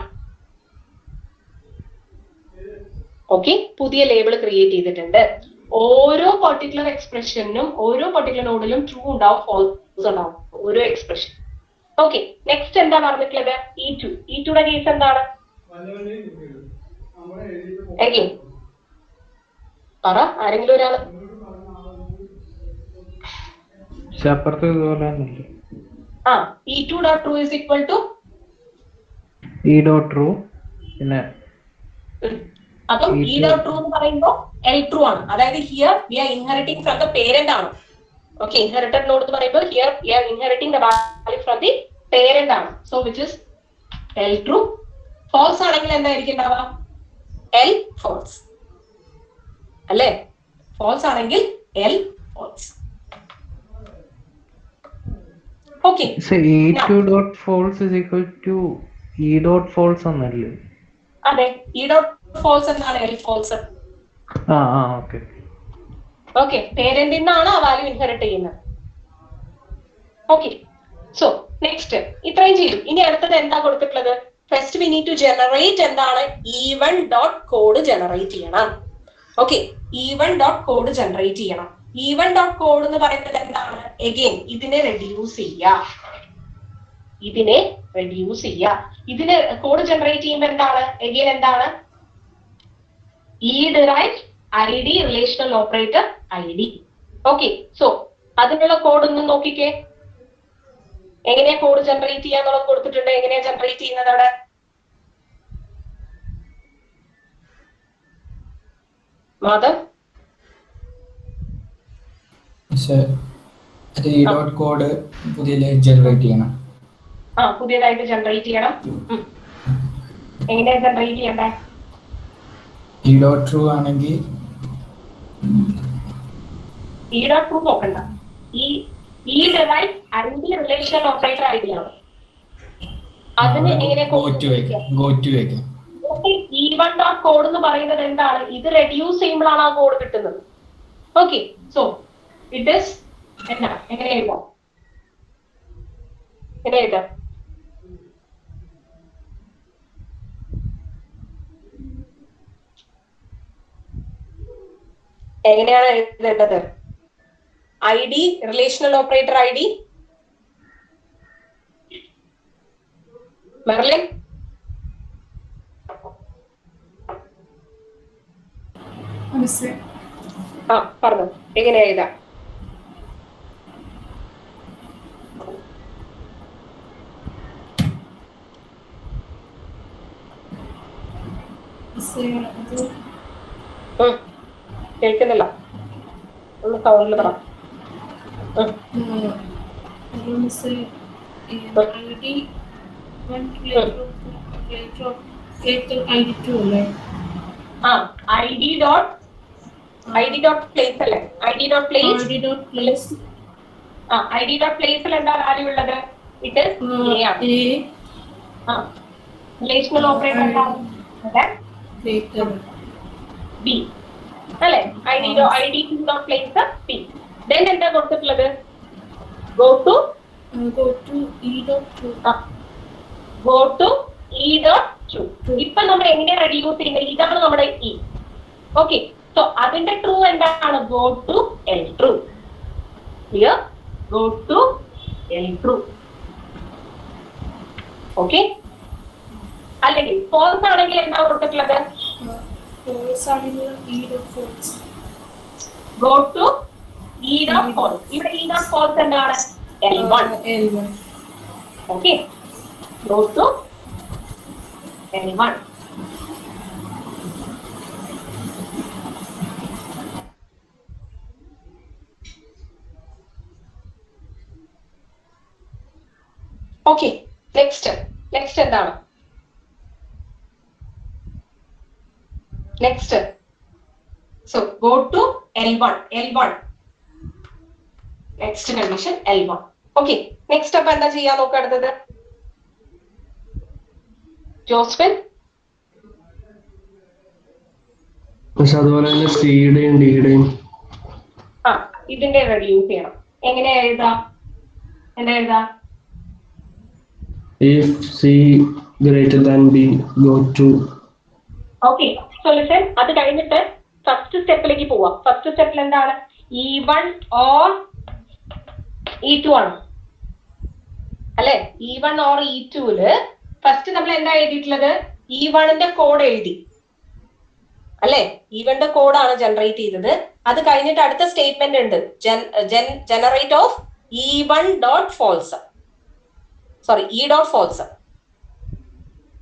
Okay, പുതിയ ലേബിൾ ക്രിയേറ്റ് ചെയ്തിട്ടുണ്ട്. ഓരോ പർട്ടിക്കുലർ എക്സ്പ്രഷനും ഓരോ പർട്ടിക്കുലർ നോഡിലും ട്രൂ ഉണ്ടാവും, ഫോൾസ് ഉണ്ടാവും, ഓരോ എക്സ്പ്രഷൻ. ഓക്കെ, നെക്സ്റ്റ് എന്താ പറഞ്ഞിട്ടുള്ളത്? E2. E2യുടെ കേസ് എന്താണ്? എഗെയിൻ പറ, ആരെങ്കിലും ഒരാള്. E2 dot true is equal to E dot true. പിന്നെ അപ്പം E dot true എന്ന് പറയുമ്പോൾ L true ആണ്. അതായത് here we are inheriting from the parent ആണ്. ഓക്കെ, ഇൻഹെറിറ്റഡ് നോഡ് എന്ന് പറയുമ്പോൾ here we are inheriting the value from the parent ആണ്. So which is L true. False ആണെങ്കിൽ എന്തായിരിക്കും ഉണ്ടാവുക? L false അല്ലേ? ഫോൾസ് ആണെങ്കിൽ L false. Okay. So E2 dot false is equal to E dot false എന്നല്ലേ? അതെ, E dot false എന്നാണ് L false. ഓക്കെ ഓക്കെ, പേരന്റിൽ നിന്നാണ് ആ വാല്യൂ ഇൻഹെറിറ്റ് ചെയ്യുന്നത്. ഓക്കെ, സോ നെക്സ്റ്റ് ഇത്രയും ചെയ്തു. ഇനി അടുത്തത് എന്താ കൊടുത്തിട്ടുള്ളത്? First we need to generate എന്താണ്? E1 ഡോട്ട് കോഡ് ജനറേറ്റ് ചെയ്യണം. Okay, E1 dot code generate ചെയ്യണം. E1 ഡോട്ട് കോഡ് എന്ന് പറയുന്നത് എന്താണ്? എഗെയിൻ ഇതിനെ റെഡ്യൂസ് ചെയ്യുക. ഇതിന് കോഡ് ജനറേറ്റ് ചെയ്യുമ്പോൾ എന്താണ്? എഗെയിൻ എന്താണ്? E derive ID relational operator ID. Okay, so അതിനുള്ള കോഡ് ഒന്ന് നോക്കിക്കേ. എങ്ങനെയാ കോഡ് ജനറേറ്റ് ചെയ്യാന്നുള്ളത് കൊടുത്തിട്ടുണ്ട്. എങ്ങനെയാ ജനറേറ്റ് ചെയ്യുന്നത് അവിടെ? മാധവ്? കോഡ് പുതിയതായി ജനറേറ്റ് ചെയ്യണം. പുതിയതായിട്ട് ജനറേറ്റ് ചെയ്യണം. എങ്ങനെയാ ജനറേറ്റ് ചെയ്യണ്ടേ? E ഡോട്ട് ട്രൂ ആണെങ്കിൽ E ഡോട്ട് ട്രൂ നോക്കണ്ട. ഈ derive ID relational operator ID ആണ്. അതിന് എങ്ങനെ E1 ഡോട്ട് കോഡ് എന്ന് പറയുന്നത് എന്താണ്? ഇത് റെഡ്യൂസ് ചെയ്യുമ്പോഴാണ് ആ കോഡ് കിട്ടുന്നത്. ഓക്കെ, സോ ഇറ്റ് ഇസ് എന്താണ്? എങ്ങനെ എഴുതാം? എങ്ങനെയാണ് എഴുതേണ്ടത്? ID relational operator ID. Merlin? പറഞ്ഞു, എങ്ങനെ എഴുതാം? കേൾക്കുന്നില്ല, ഒന്ന് സൗണ്ടിൽ പറ. ഐഡി ഡോട്ട് പ്ലേസ് അല്ലേ? ഐഡി ഡോട്ട് പ്ലേസിൽ എന്താ വാല്യൂ ഉള്ളത്? ഇറ്റ് റിലേഷണൽ ഓപ്പറേറ്റർ എന്താണ്? ബി അല്ലെ? ID dot place B. Then എന്താ കൊടുത്തിട്ടുള്ളത്? Go to E dot two. ഇപ്പൊ നമ്മൾ എങ്ങനെ റെഡ്യൂസ് ചെയ്യുന്നത്? ഇതാണ് നമ്മുടെ ഇ. ഓക്കെ, സോ അതിന്റെ ട്രൂ എന്താണ്? Go to L true. Clear? Go to L true. Okay, അല്ലെങ്കിൽ ഫോൾസ് ആണെങ്കിൽ എന്താ കൊടുത്തിട്ടുള്ളത്? Go to E dot false. ഇവിടെ ഇ ഡോട്ട് ഫോൾസ് എന്താണ്? L1. Okay, go to L1. Okay, next എന്താണ്? Next so go to L1. Next condition L1. Okay, next അപ്പൊ എന്താ ചെയ്യാൻ നോക്കുക? അടുത്തത് ജോസ്ഫിൻ. പക്ഷെ അതുപോലെ തന്നെ സിയുടെയും ഡിയുടെയും ഇതിന്റെ റെഡ്യൂസ് ചെയ്യണം. എങ്ങനെയാ എഴുതാം? എന്താ എഴുതാം? if c greater than b go to. Okay, solution. അത് കഴിഞ്ഞിട്ട് ഫസ്റ്റ് സ്റ്റെപ്പിലേക്ക് പോവാം. ഫസ്റ്റ് സ്റ്റെപ്പിൽ എന്താണ്? E1 ഓർ E2 ആണ് അല്ലെ? E1 ഓർ E2ല് ഫസ്റ്റ് നമ്മൾ എന്താ എഴുതിയിട്ടുള്ളത്? E1ന്റെ കോഡ് എഴുതി അല്ലെ? E1ന്റെ കോഡാണ് ജനറേറ്റ് ചെയ്തത്. അത് കഴിഞ്ഞിട്ട് അടുത്ത സ്റ്റേറ്റ്മെന്റ് ഉണ്ട്, generate of E1 dot false. Sorry, E dot false.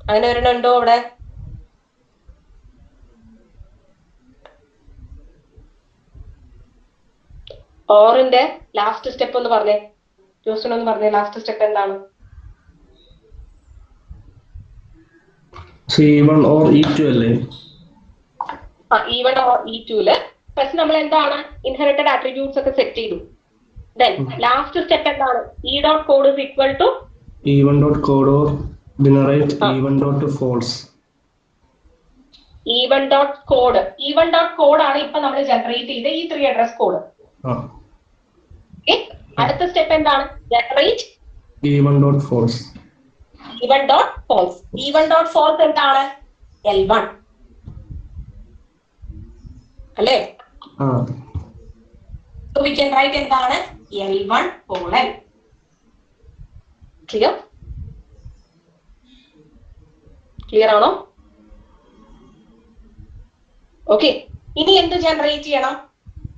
അങ്ങനെ ഒരെണ്ണുണ്ടോ അവിടെ? ഓറിന്റെ ലാസ്റ്റ് സ്റ്റെപ്പ് ഒന്ന് പറഞ്ഞേ. ജോസിന് ഒന്ന് പറഞ്ഞേ, ലാസ്റ്റ് സ്റ്റെപ്പ് എന്താണ്? C1 or E2 അല്ലേ? E1 ഓർ E2ല് ഫസ്റ്റ് നമ്മൾ എന്താണ്? ഇൻഹെറിറ്റഡ് ആട്രിബ്യൂട്ട്സ് ഒക്കെ സെറ്റ് ചെയ്തു. ദെൻ ലാസ്റ്റ് സ്റ്റെപ്പ് എന്താണ്? E dot code is equal to E1 dot code or generate E1 dot false. E1 dot code ആണ് ഇപ്പൊ നമ്മൾ ജനറേറ്റ് ചെയ്ത ഈ 3 അഡ്രസ് കോഡ്. അടുത്ത സ്റ്റെപ്പ് എന്താണ്? Generate E1 dot false. E1 dot false എന്താണ്? L1 അല്ലേ? So we can write എന്താണ്? L1 colon. ക്ലിയർ ആണോ? ഓക്കെ, ഇനി എന്ത് ജനറേറ്റ് ചെയ്യണം?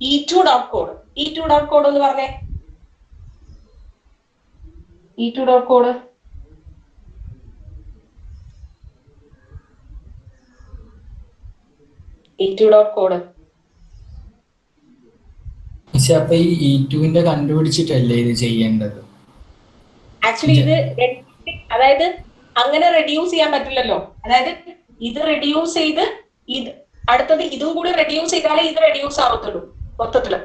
E2 ഡോട്ട് കോഡ് എന്ന് പറഞ്ഞേ. E2 ഡോട്ട് കോഡ് അപ്പൊ ഈ E2ന്റെ കണ്ടുപിടിച്ചിട്ടല്ലേ ഇത് ചെയ്യേണ്ടത്? ആക്ച്വലി ഇത് അതായത് അങ്ങനെ റെഡ്യൂസ് ചെയ്യാൻ പറ്റില്ലല്ലോ. അതായത് ഇത് റെഡ്യൂസ് ചെയ്ത് ഇത് അടുത്തത് ഇതും കൂടി റെഡ്യൂസ് ചെയ്താലേ ഇത് റെഡ്യൂസ് ആവത്തുള്ളൂ മൊത്തത്തില്.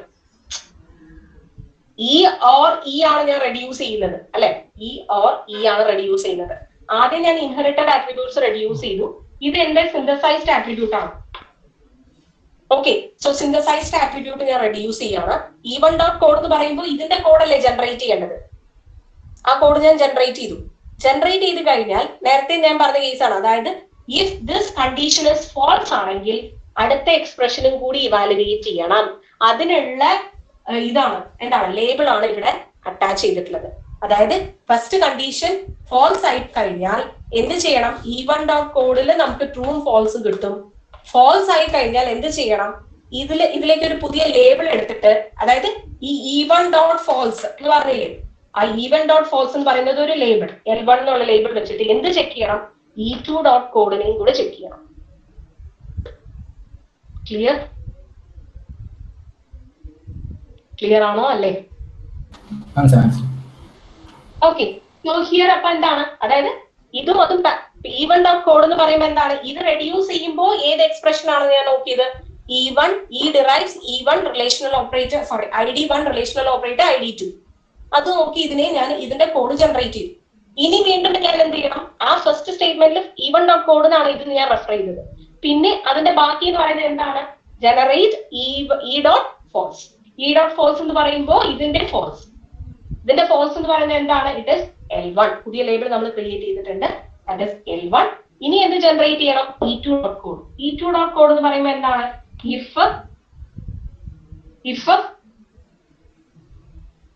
ഇ ഓർ ഇ ആണ് ഞാൻ റെഡ്യൂസ് ചെയ്യുന്നത് അല്ലെ? ഇ ഓർ ഇ ആണ് റെഡ്യൂസ് ചെയ്യുന്നത്. ആദ്യം ഞാൻ ഇൻഹെറിറ്റഡ് ആട്രിബ്യൂട്ട്സ് റെഡ്യൂസ് ചെയ്തു. ഇത് എന്റെ സിന്തസൈസ്ഡ് ആട്രിബ്യൂട്ട് ആണ്. ഓക്കെ, സോ സിന്തസൈസ്ഡ് ആട്രിബ്യൂട്ട് ഞാൻ റെഡ്യൂസ് ചെയ്യാണ്. E1 ഡോട്ട് കോഡ് എന്ന് പറയുമ്പോൾ ഇതിന്റെ കോഡല്ലേ ജനറേറ്റ് ചെയ്യേണ്ടത്. ആ കോഡ് ഞാൻ ജനറേറ്റ് ചെയ്ത് കഴിഞ്ഞാൽ നേരത്തെ ഞാൻ പറഞ്ഞ കേസാണ്. അതായത് if this condition is false ആണെങ്കിൽ അടുത്ത എക്സ്പ്രഷനും കൂടി ഇവാലുവേറ്റ് ചെയ്യണം. അതിനുള്ള എന്താണ് ലേബിൾ ആണ് ഇവിടെ അറ്റാച്ച് ചെയ്തിട്ടുള്ളത്. അതായത് ഫസ്റ്റ് കണ്ടീഷൻ ഫോൾസ് ആയി കഴിഞ്ഞാൽ എന്ത് ചെയ്യണം? E1 ഡോട്ട് കോഡിൽ നമുക്ക് ട്രൂവും ഫോൾസും കിട്ടും. ഫോൾസ് ആയി കഴിഞ്ഞാൽ എന്ത് ചെയ്യണം? ഇതിലേക്ക് ഒരു പുതിയ ലേബിൾ എടുത്തിട്ട്, അതായത് ഈ E1 ഡോട്ട് ഫോൾസ് എന്ന് പറഞ്ഞില്ലേ, ആ E1 ഡോട്ട് ഫോൾസ് എന്ന് പറയുന്നത് ഒരു ലേബിൾ, L1 എന്നുള്ള ലേബിൾ വെച്ചിട്ട് എന്ത് ചെക്ക് ചെയ്യണം? E2 ഡോട്ട് കോഡിനെയും കൂടെ ചെക്ക് ചെയ്യണം. ക്ലിയർ ആണോ അല്ലേ? മനസ്സിലായി. ഓക്കെ, സോ ഹിയർ അപ്പൊ എന്താണ്, അതായത് ഇതും അതും ഈവൻ ഡോട്ട് കോഡ് എന്ന് പറയുമ്പോൾ എന്താണ്, ഇത് റെഡ്യൂസ് ചെയ്യുമ്പോൾ ഏത് എക്സ്പ്രഷൻ ആണെന്ന് ഞാൻ നോക്കിയത്, E1 derives E1 relational operator, sorry ID1 relational operator ID2. അത് നോക്കി ഇതിനെ ഞാൻ ഇതിന്റെ കോഡ് ജനറേറ്റ് ചെയ്തു. ഇനി വീണ്ടും ഞാൻ എന്ത് ചെയ്യണം, ആ ഫസ്റ്റ് സ്റ്റേറ്റ്മെന്റിൽ ഈവൻ ഡോട്ട് കോഡ് എന്നാണ് ഇത് ഞാൻ റെഫർ ചെയ്തത്. പിന്നെ അതിന്റെ ബാക്കി എന്ന് പറയുന്നത് എന്താണ്, generate E dot false. E dot false എന്ന് പറയുമ്പോൾ ഇതിന്റെ ഫോൾസ്, ഇതിന്റെ ഫോൾസ് എന്ന് പറയുന്നത് എന്താണ്, ഇറ്റ് ഇസ് L1. പുതിയ ലേബിൾ നമ്മൾ ക്രിയേറ്റ് ചെയ്തിട്ടുണ്ട്, ദാറ്റ് ഇസ് L1. ഇനി എന്ത് ജനറേറ്റ് ചെയ്യണം, E2 dot code. E2 dot code എന്ന് പറയുമ്പോൾ എന്താണ്, ഇഫ്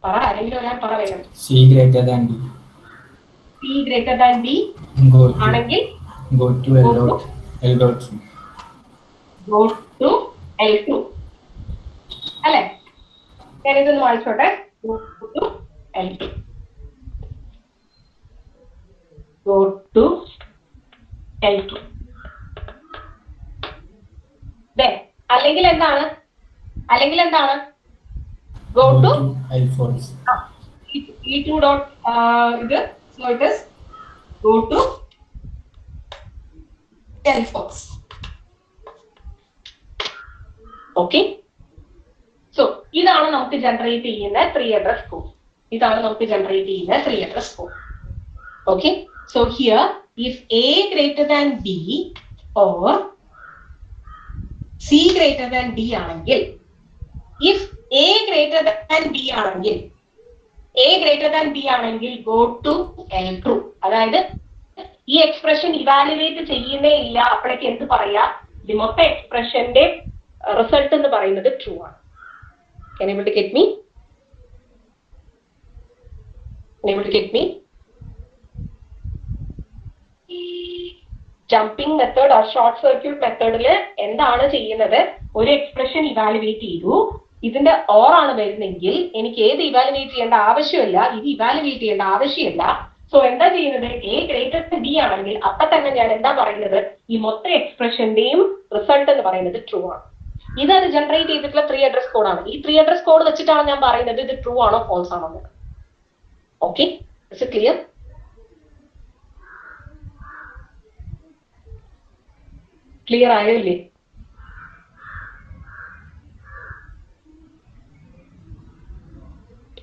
പറ, ആരെങ്കിലും ഒരാൾ പറ വേണം. C greater than D. C greater than D ആണെങ്കിൽ go to L dot two. Go to L2 അല്ലെ? ഞാനിതൊന്ന് വായിച്ചോട്ടെ. Go to L2. Go to L2. അല്ലെങ്കിൽ എന്താണ് go to L false. E2 dot ഇത്, so it is go to L false. Okay, so ഇതാണ് നമുക്ക് ജനറേറ്റ് ചെയ്യുന്ന 3 address code. Okay, so here if A greater than B or C greater than D ആണെങ്കിൽ, if A greater than B ആണെങ്കിൽ go to L2. അതായത് ഈ എക്സ്പ്രഷൻ ഇവാലുവേറ്റ് ചെയ്യുന്നേ ഇല്ല, അപ്പോഴേക്ക് എന്ത് പറയാ, ഈ മൊത്തം എക്സ്പ്രഷന്റെ റിസൾട്ട് എന്ന് പറയുന്നത് ട്രൂ ആണ്. Can you able to get me? Jumping method or short circuit മെത്തേഡിൽ എന്താണ് ചെയ്യുന്നത്, ഒരു എക്സ്പ്രഷൻ ഇവാലുവേറ്റ് ചെയ്തു, ഇതിന്റെ ഓർ ആണ് വരുന്നെങ്കിൽ എനിക്ക് ഏത് ഇവാലുവേറ്റ് ചെയ്യേണ്ട ആവശ്യമില്ല, ഇത് ഇവാലുവേറ്റ് ചെയ്യേണ്ട ആവശ്യമില്ല. സോ എന്താ ചെയ്യുന്നത്, A greater than B ആണെങ്കിൽ അപ്പൊ തന്നെ ഞാൻ എന്താ പറയുന്നത്, ഈ മൊത്തം എക്സ്പ്രഷന്റെയും റിസൾട്ട് എന്ന് പറയുന്നത് ട്രൂ ആണ്. ഇതാണ് ജനറേറ്റ് ചെയ്തിട്ടുള്ള 3 അഡ്രസ് കോഡാണ്. ഈ 3 അഡ്രസ് കോഡ് വെച്ചിട്ടാണ് ഞാൻ പറയുന്നത് ഇത് ട്രൂ ആണോ ഫോൾസ് ആണോ എന്ന്. Okay, it's clear? ക്ലിയർ ആയോ ഇല്ലേ?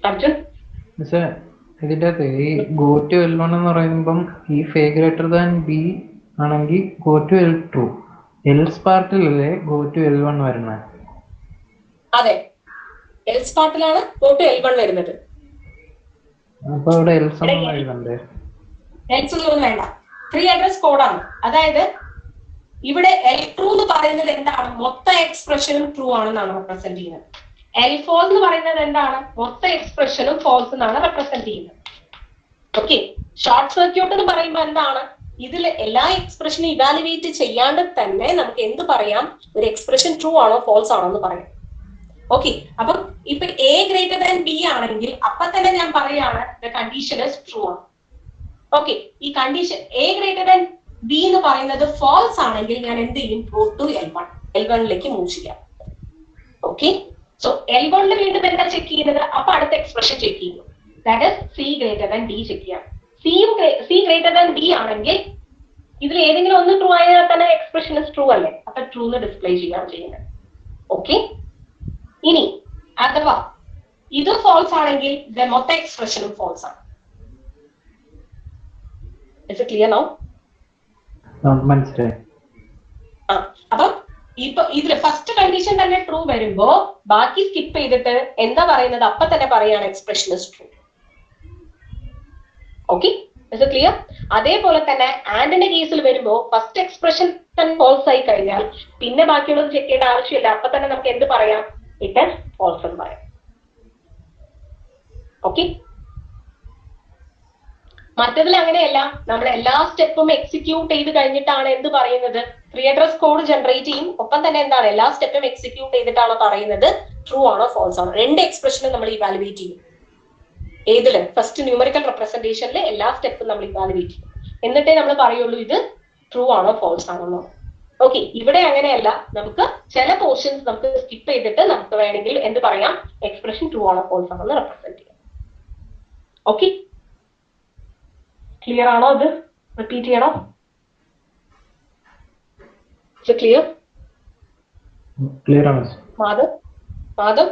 അർജുൻ, ഇതിന്റെ അകത്ത് ഈ ഗോ ടു L1 എന്ന് പറയുമ്പം if A greater than B ആണെങ്കിൽ go to L2, എൽസ് പാർട്ടിലല്ലേ go to L1 വരുന്നത്? അതെ, എൽസ് പാർട്ടിലാണ് go to L1 വരുന്നത്. അപ്പൊ ഇവിടെ എൽസ് ഒന്നും എഴുതണ്ടേ? എൽസ് ഒന്നും വേണ്ട, 3 അഡ്രസ് കോഡാണ്. അതായത് ഇവിടെ L2 എന്ന് പറയുന്നത് എന്താണ്, മൊത്തം എക്സ്പ്രഷനും ട്രൂ ആണെന്നാണ് റെപ്രസെന്റ് ചെയ്യുന്നത്. L false എന്ന് പറയുന്നത് എന്താണ്, മൊത്തം എക്സ്പ്രഷനും ഫോൾസ് എന്നാണ് റെപ്രസെന്റ് ചെയ്യുന്നത്. ഓക്കെ, ഷോർട്ട് സർക്യൂട്ട് എന്ന് പറയുമ്പോൾ എന്താണ്, ഇതിൽ എല്ലാ എക്സ്പ്രഷനും ഇവാലുവേറ്റ് ചെയ്യാണ്ട് തന്നെ നമുക്ക് എന്ത് പറയാം, ഒരു എക്സ്പ്രഷൻ ട്രൂ ആണോ ഫോൾസ് ആണോ എന്ന് പറയാം. ഓക്കെ, അപ്പം ഇപ്പൊ A greater than B ആണെങ്കിൽ അപ്പൊ തന്നെ ഞാൻ പറയാണ് the condition is true ആണ്. ഓക്കെ, ഈ condition A greater than B എന്ന് പറയുന്നത് ഫോൾസ് ആണെങ്കിൽ ഞാൻ എന്ത് ചെയ്യും, go to L1ലേക്ക് മൂവ് ചെയ്യാം. ഓക്കെ, സോ L1 വീണ്ടും എന്താ ചെക്ക് ചെയ്യുന്നത്, അപ്പൊ അടുത്ത എക്സ്പ്രഷൻ ചെക്ക് ചെയ്യുന്നു, that is C greater than D check ചെയ്യാം. C greater than D ആണെങ്കിൽ ഇതിൽ ഏതെങ്കിലും ഒന്ന് ട്രൂ ആയാൽ തന്നെ എക്സ്പ്രഷൻ ഇസ് ട്രൂ അല്ലേ, അപ്പൊ ട്രൂ എന്ന് ഡിസ്പ്ലേ ചെയ്യാൻ ചെയ്യുന്നത്. ഓക്കെ, ഇനി അഥവാ ഇത് ഫോൾസ് ആണെങ്കിൽ മൊത്തം എക്സ്പ്രഷനും ഫോൾസ് ആണ്. It's clear now? മനസ്സിലായി. അപ്പം ഇപ്പൊ ഇതില് ഫസ്റ്റ് കണ്ടീഷൻ തന്നെ ട്രൂ വരുമ്പോ ബാക്കി സ്കിപ്പ് ചെയ്തിട്ട് എന്താ പറയുന്നത്, അപ്പൊ തന്നെ പറയാണ് expression is true. Okay, it's clear? അതേപോലെ തന്നെ ആൻഡിന്റെ കേസിൽ വരുമ്പോ ഫസ്റ്റ് എക്സ്പ്രഷൻ തന്നെ ഫോൾസ് ആയി കഴിഞ്ഞാൽ പിന്നെ ബാക്കിയുള്ളത് ചെക്ക് ചെയ്യേണ്ട ആവശ്യമില്ല, അപ്പൊ തന്നെ നമുക്ക് എന്ത് പറയാം, ഇറ്റ് ഇസ് ഫോൾസ് എന്ന് പറയാം. ഓക്കെ, മറ്റതിൽ അങ്ങനെയല്ല, നമ്മൾ എല്ലാ സ്റ്റെപ്പും എക്സിക്യൂട്ട് ചെയ്ത് കഴിഞ്ഞിട്ടാണ് എന്ത് പറയുന്നത്, 3 അഡ്രസ് കോഡ് ജനറേറ്റ് ചെയ്യും, ഒപ്പം തന്നെ എന്താണ് എല്ലാ സ്റ്റെപ്പും എക്സിക്യൂട്ട് ചെയ്തിട്ടാണ് പറയുന്നത് ട്രൂ ആണോ ഫോൾസ് ആണോ. 2 എക്സ്പ്രഷനും നമ്മൾ ഇവാലുവേറ്റ് ചെയ്യും. ഏതില്, ഫസ്റ്റ് ന്യൂമറിക്കൽ റെപ്രസെന്റേഷനിൽ എല്ലാ സ്റ്റെപ്പും നമ്മൾ ഇവാലുവേറ്റ് ചെയ്യും, എന്നിട്ടേ നമ്മൾ പറയുള്ളൂ ഇത് ട്രൂ ആണോ ഫോൾസ് ആണോ. ഓക്കെ, ഇവിടെ അങ്ങനെയല്ല. നമുക്ക് ചില പോർഷൻസ് നമുക്ക് സ്കിപ്പ് ചെയ്തിട്ട് നമുക്ക് വേണമെങ്കിൽ എന്ത് പറയാം, എക്സ്പ്രഷൻ ട്രൂ ആണോ ഫോൾസ് ആണോ എന്ന് റെപ്രസെന്റ് ചെയ്യാം. ഓക്കെ, ക്ലിയർ ആണോ? ഇത് റിപ്പീറ്റ് ചെയ്യണോ? ക്ലിയർ? ക്ലിയർ ആണ്. മാധവ്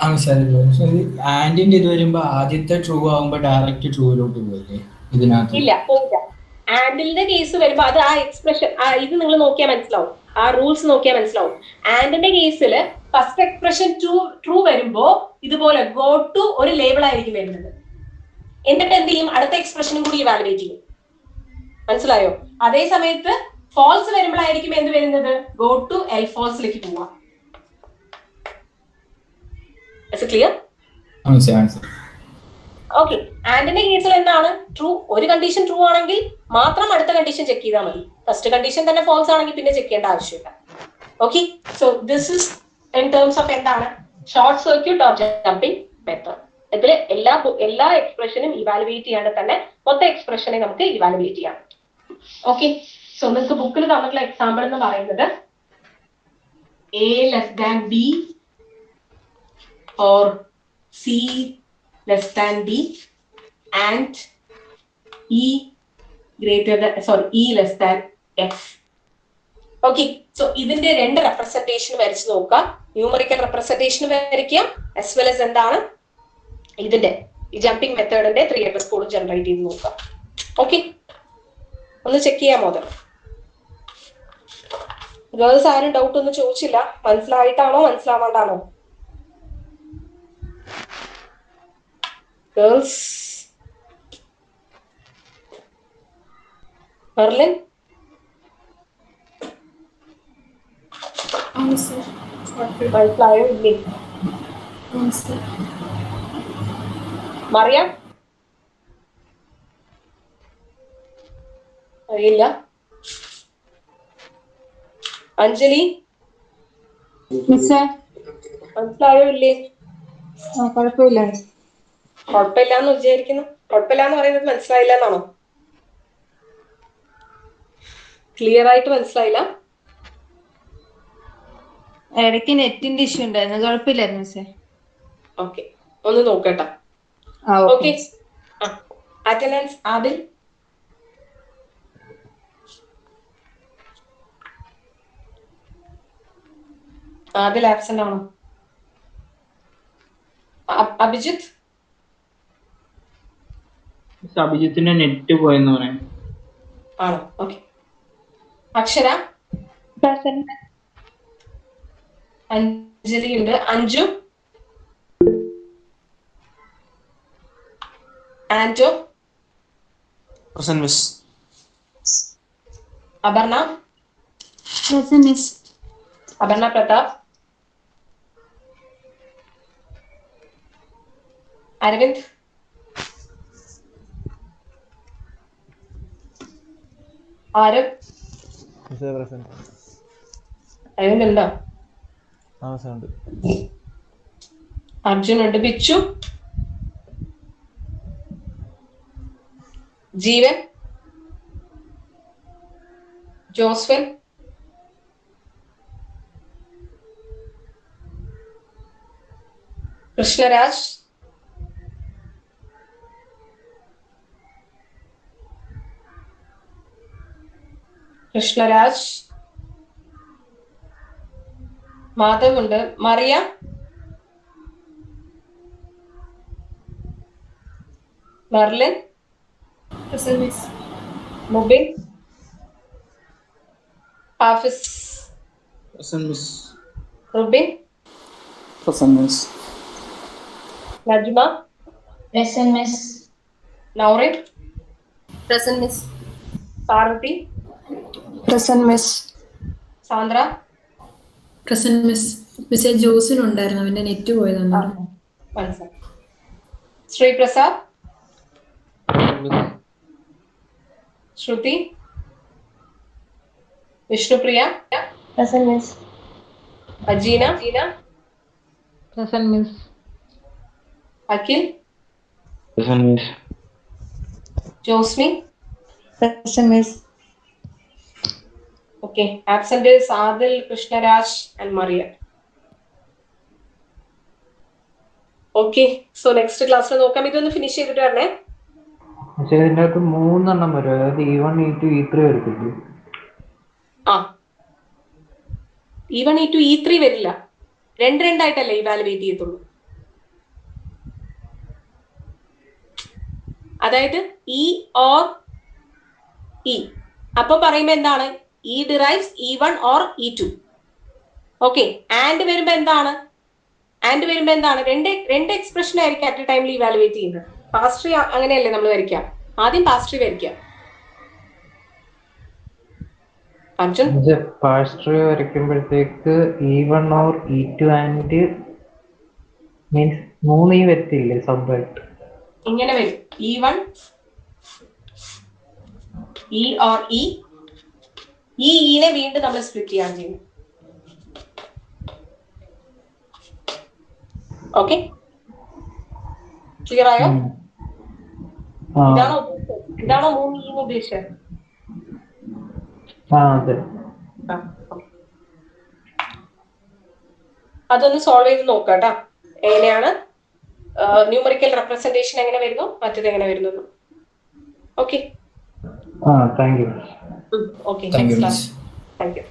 ആന്റിന്റെ ഇത് വരുമ്പോ ആദ്യത്തെ ട്രൂ ആവുമ്പോ ഡയറക്റ്റ് ട്രൂയിലോട്ട് പോയില്ലേ ഇതിനകത്ത്? ഇല്ല, പോയില്ല. ആൻഡിന്റെ കേസ് വരുമ്പോ അത് ആ എക്സ്പ്രഷൻ ഇത് നിങ്ങൾ നോക്കിയാൽ മനസ്സിലാവും, ആ റൂൾസ് നോക്കിയാൽ മനസ്സിലാവും. ആൻഡിന്റെ കേസിൽ ഫസ്റ്റ് എക്സ്പ്രഷൻ ട്രൂ വരുമ്പോ ഇതുപോലെ ഗോ ടു ഒരു ലേബിൾ ആയിരിക്കും വരുന്നത്. എന്നിട്ട് എന്ത് ചെയ്യും, അടുത്ത എക്സ്പ്രഷനും കൂടി ഇവാലുവേറ്റ് ചെയ്യും. മനസ്സിലായോ? അതേ സമയത്ത് ഫോൾസ് വരുമ്പോഴായിരിക്കും എന്ത് വരുന്നത്, ഗോ ടു എൽ ഫോൾസിലേക്ക് പോവാം. ക്ലിയർ? ഓക്കെ, ആൻഡിന്റെ കേസിൽ എന്താണ് ട്രൂ, ഒരു കണ്ടീഷൻ ട്രൂ ആണെങ്കിൽ മാത്രം അടുത്ത കണ്ടീഷൻ ചെക്ക് ചെയ്താൽ മതി. ഫസ്റ്റ് കണ്ടീഷൻ തന്നെ ഫോൾസ് ആണെങ്കിൽ പിന്നെ ചെക്ക് ചെയ്യേണ്ട ആവശ്യമില്ല. Okay, so this is in terms of എന്താണ് short circuit or jumping method. ഇതിൽ എല്ലാ എക്സ്പ്രഷനും ഇവാലുവേറ്റ് ചെയ്യാണ്ട് തന്നെ മൊത്തം എക്സ്പ്രഷനെ നമുക്ക് ഇവാലുവേറ്റ് ചെയ്യാം. ഓക്കെ, സോ നിങ്ങൾക്ക് ബുക്കിൽ തന്നിട്ടുള്ള എക്സാമ്പിൾ എന്ന് പറയുന്നത് A less than B or C less than D and E less than F. Okay, so ഇതിന്റെ രണ്ട് റെപ്രസെന്റേഷൻ വരച്ച് നോക്കാം. ന്യൂമറിക്കൽ റെപ്രസെന്റേഷൻ വരയ്ക്കാം, as well as എന്താണ് ഇതിന്റെ ഈ ജമ്പിംഗ് മെത്തേഡിന്റെ 3 address കോഡ് ജനറേറ്റ് ചെയ്ത് നോക്കാം. ഓക്കെ, ഒന്ന് ചെക്ക് ചെയ്യാമോ? അത് ഗേൾസ് ആരും ഡൗട്ട് ഒന്നും ചോദിച്ചില്ല. മനസ്സിലായിട്ടാണോ മനസ്സിലാവാണ്ടാണോ? ഗേൾസ്, മെർലിൻ മനസ്സിലായോ ഇല്ലേ? മറിയാം അറിയില്ല. അഞ്ജലി മനസ്സിലായോ ഇല്ലേ? കുഴപ്പമില്ലാന്ന് വിചാരിക്കുന്നു. കുഴപ്പമില്ലാന്ന് പറയുന്നത് മനസ്സിലായില്ല എന്നാണോ? ക്ലിയർ ആയിട്ട് മനസ്സിലായില്ല? ഇടയ്ക്ക് നെറ്റിന്റെ ഇഷ്യൂ ഉണ്ടായിരുന്നു, കുഴപ്പമില്ലായിരുന്നു മിസ്സേ. ഓക്കെ, ഒന്ന് നോക്കട്ടെ. Okay, attendance Adil. Adil absent ആണോ? അഭിജിത്ത്? അഭിജിത്തിന്റെ നെറ്റ് പോയെന്ന് പറയാം. ആണോ? ഓക്കെ. അക്ഷര? അഞ്ജലി ഉണ്ട്. Anju? Anto? Present miss. Aparna? Miss. Aparna Prathap? Aravind? ആരും? അരവിന്ദ് ഉണ്ടോ? അർജുൻ ഉണ്ട്. ബിച്ചു? ജീവൻ? ജോസ്ഫിൻ? കൃഷ്ണരാജ്? കൃഷ്ണരാജ്? മാധവ് ഉണ്ട്. മറിയ? മെർലിൻ? മുബിൻ? ഹാഫിസ്? റുബിൻ? നജ്മ? നൗറിൻ? പാർവതി? സാന്ദ്ര? ജോസിനുണ്ടായിരുന്നു, അവന്റെ നെറ്റ് പോയതാണ്. മനസ്സിലായി. ശ്രീപ്രസാദ്? ശ്രുതി? Vishnupriya? Ajeena? Akhil? Josmi? Okay, absent is Adil, Krishnaraj and Maria. Okay, so next class lo nokam idonu finish ചെയ്തിട്ട് വരണേ. പക്ഷെ ഇതിന്റെ അകത്ത് 3 എണ്ണം വരും, അതായത് E1 E2 E3 വരത്തില്ലേ? ആ E1 E2 E3 വരില്ല, രണ്ടായിട്ടല്ലേ ഇവാലുവേറ്റ് ചെയ്യത്തുള്ളൂ. അതായത് E or E. അപ്പൊ പറയുമ്പോ എന്താണ്? E derives E1 or E2. Okay, and വരുമ്പോ എന്താണ്? രണ്ട് എക്സ്പ്രഷൻ ആയിരിക്കും അറ്റ് എ ടൈമിൽ ഇവാലുവേറ്റ് ചെയ്യുന്നത്. പാസ്ട്രി അങ്ങനെയല്ലേ നമ്മൾ വരയ്ക്കാം, ആദ്യം പാസ്ട്രി വരയ്ക്കാം. അർജുൻ, പാസ്ട്രി വരയ്ക്കുമ്പോഴത്തേക്ക് E1 or E2 and means 3 E വരത്തില്ലേ സ്വന്തമായിട്ട്? ഇങ്ങനെ വരും E1 E or E. ഈ ഈനെ വീണ്ടും നമ്മൾ സ്പ്ലിറ്റ് ചെയ്യാൻ ചെയ്യുന്നു. ഓക്കെ, ക്ലിയർ ആയോ? ഇതാണോ 3 E ഉദ്ദേശിച്ചത്? അതെ. അതൊന്ന് സോൾവ് ചെയ്ത് നോക്കാം. എങ്ങനെയാണ് ന്യൂമറിക്കൽ റെപ്രസെന്റേഷൻ എങ്ങനെ വരുന്നു, മറ്റത് എങ്ങനെ വരുന്നു. Okay, thank you. Okay, thank you. Thank you.